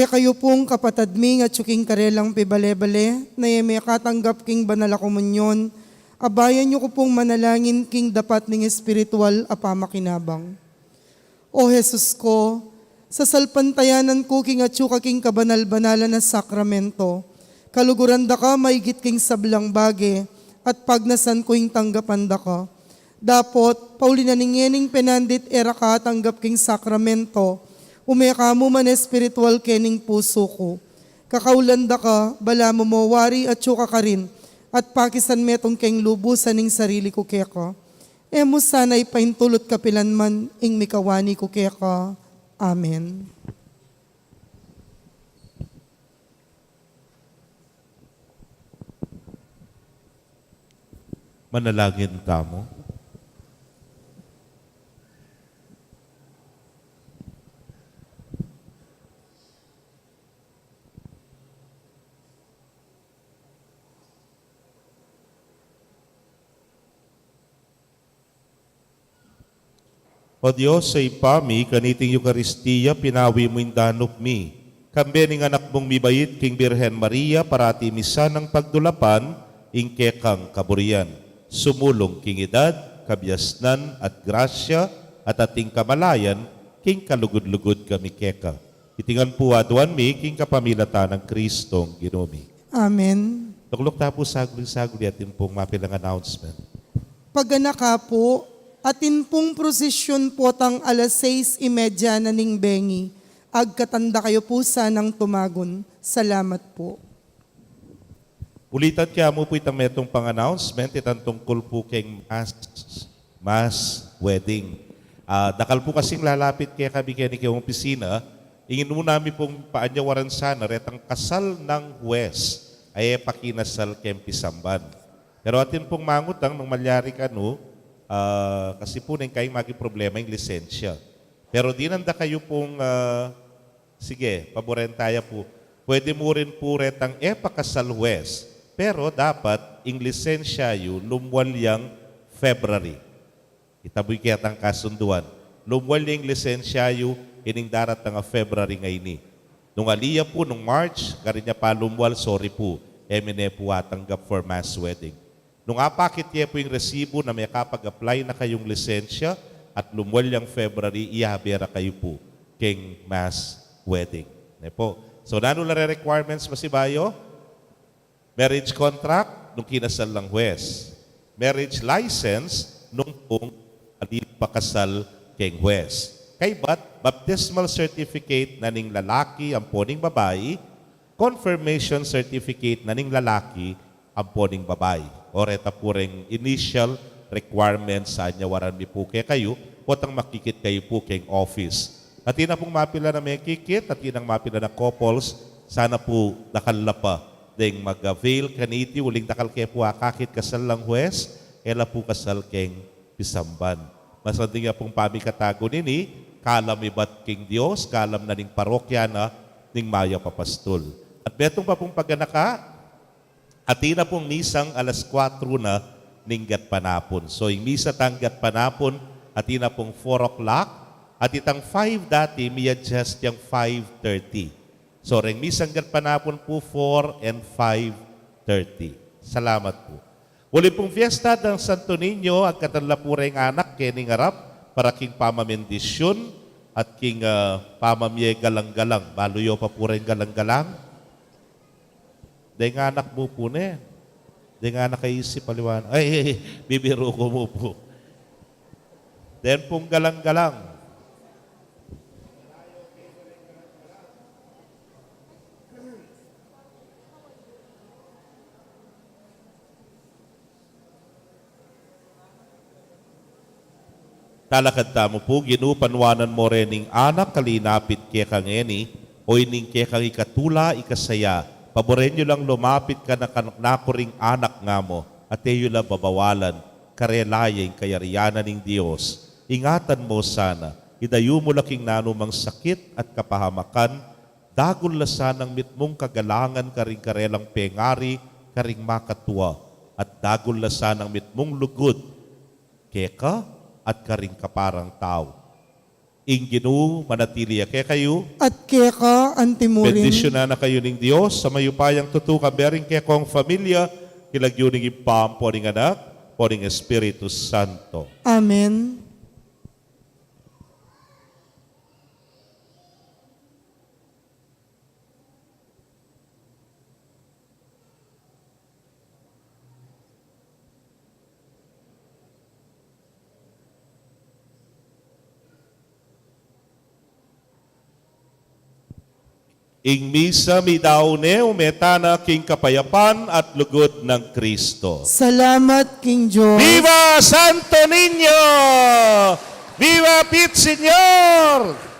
Kaya kayo pong kapatadming at suking karelang pibale-bale, na may katanggap king banal a komunyon, abayan niyo ko pong manalangin king dapat ning espiritual a pamakinabang. O Jesus ko, sa salpantayanan ko king atsuka king kabanal-banalan na sakramento, kaluguran da ka maigit king sablang bage, at pagnasan ko ing tanggapan da ka. Dapot, paulinaningening penandit era ka tanggap king sakramento, umeka mo man espiritual kening puso ko. Kakaulanda ka, bala mo mawari at tsuka ka rin, at pakisan metong keng lubusan ning sarili ko keka. Emo sana'y paintulot kapilan man, ing mikawani ko keka. Amen. Manalangin tamo. O Diyos, sa ipami, kaniting Eucharistia, pinawi mo yung danop mi. Kambe ning anak mong mibayit, King Birhen Maria, parati misa ng pagdulapan, ingkekang kaburian. Sumulong king edad, kabyasnan at grasya, at ating kamalayan, king kalugod-lugod kami keka. Itingan po aduan mi, king kapamilata ng Kristong Ginumi. Amen. Tuklok ta po saguli atin pong mapilang announcement. Pagganaka po, atin pong prosesyon po tang alas 6:30 na ning bengi. Agkatanda kayo po sanang tumagon. Salamat po. Ulitan kaya mo po itang metong pang-announcement, itang tungkol po keng mass wedding. Dakal po kasing lalapit kaya kami kaya ni kayong opisina, ingin mo namin pong paanyawaran sana, retang kasal ng Huwes ay pakinasal kempisamban. Pero atin pong mangutang nung malyari ka no, kasi po nang kayong magi problema yung lisensya. Pero di nanda kayo pong, sige, paborentaya po, pwede mo rin po retang pakasal Huwes. Pero dapat, yung lisensya yun, lumwalyang February. Itaboy kaya tang kasunduan. Lumwalyang lisensya yun, ining darat nga February ngayon. Nung aliya po, nung March, karinya pa lumwal, sorry po, emine po atanggap for mass wedding. Nung apakit niya po yung resibo na may kapag-apply na kayong lisensya at lumwalyang February, ihabera kayo po king mass wedding. Ne po. So, nanula requirements masibayo? Marriage contract, nung kinasal ng Huwes. Marriage license, nung pong pakasal king Huwes. Kay bat, baptismal certificate na ning lalaki, ang poning babae, confirmation certificate na ning lalaki, ang poning babae. O reta po ring initial requirements sa anyawaran mi po kaya kayo, potang makikit kayo po king office. At yun na pong mapila na may kikit, at yun ang mapila na couples, sana po nakala pa ding mag-avail kaniti, uling dakal kaya po kakit kasal lang Huwes, ela po kasal keng pisamban. Masanding nga pong pamikatago nini, kalam ibat king Diyos, kalam na ning parokya na ning Maya Papastol. At betong pa pong pagganaka, atina pong misang alas 4 na ning gatpanapon. So yung misa tang gatpanapon, atina pong 4 o'clock, at itang 5 dati, mi-adjust yung 5:30. So, ring misang gatpanapon po 4 and 5:30. Salamat po. Uli pong fiesta ng Santo Niño, ang katanla po rin anak, kening harap, para king pamamendisyon at king pamamye galang-galang. Baluyo pa po rin galang-galang. Dahil nga anak mo po ne. Dahil nga anak kaisip paliwan. Ay, bibiro ko mo po. Then pong galang-galang. Talakad tamo po, ginupanwanan mo rening anak, kalinapit kaya kang eni, o ining kaya kang ikatula, ikasaya. Paboren nyo lang lumapit ka na nakuring anak nga mo, at eyo lang babawalan, karelayeng kayarianan ng Diyos. Ingatan mo sana, idayo mo laking nanumang sakit at kapahamakan, dagol lasan ng mitmong kagalangan karing karelang pengari, karing makatwa, at dagol lasan ng mitmong lugod, keka, at karing kaparang tao. Inginu, manatili kaya kayo. At keka antimurin. Bendisyonan na kayo ng Diyos sa mayupayang tutuka bering kaya kong familia, kilagyuning ipampo ng anak, po ng Espiritu Santo. Amen. Ing misa mi daune umetana king kapayapan at lugod ng Kristo. Salamat, King Diyos. Viva Santo Niño! Viva Pit Señor!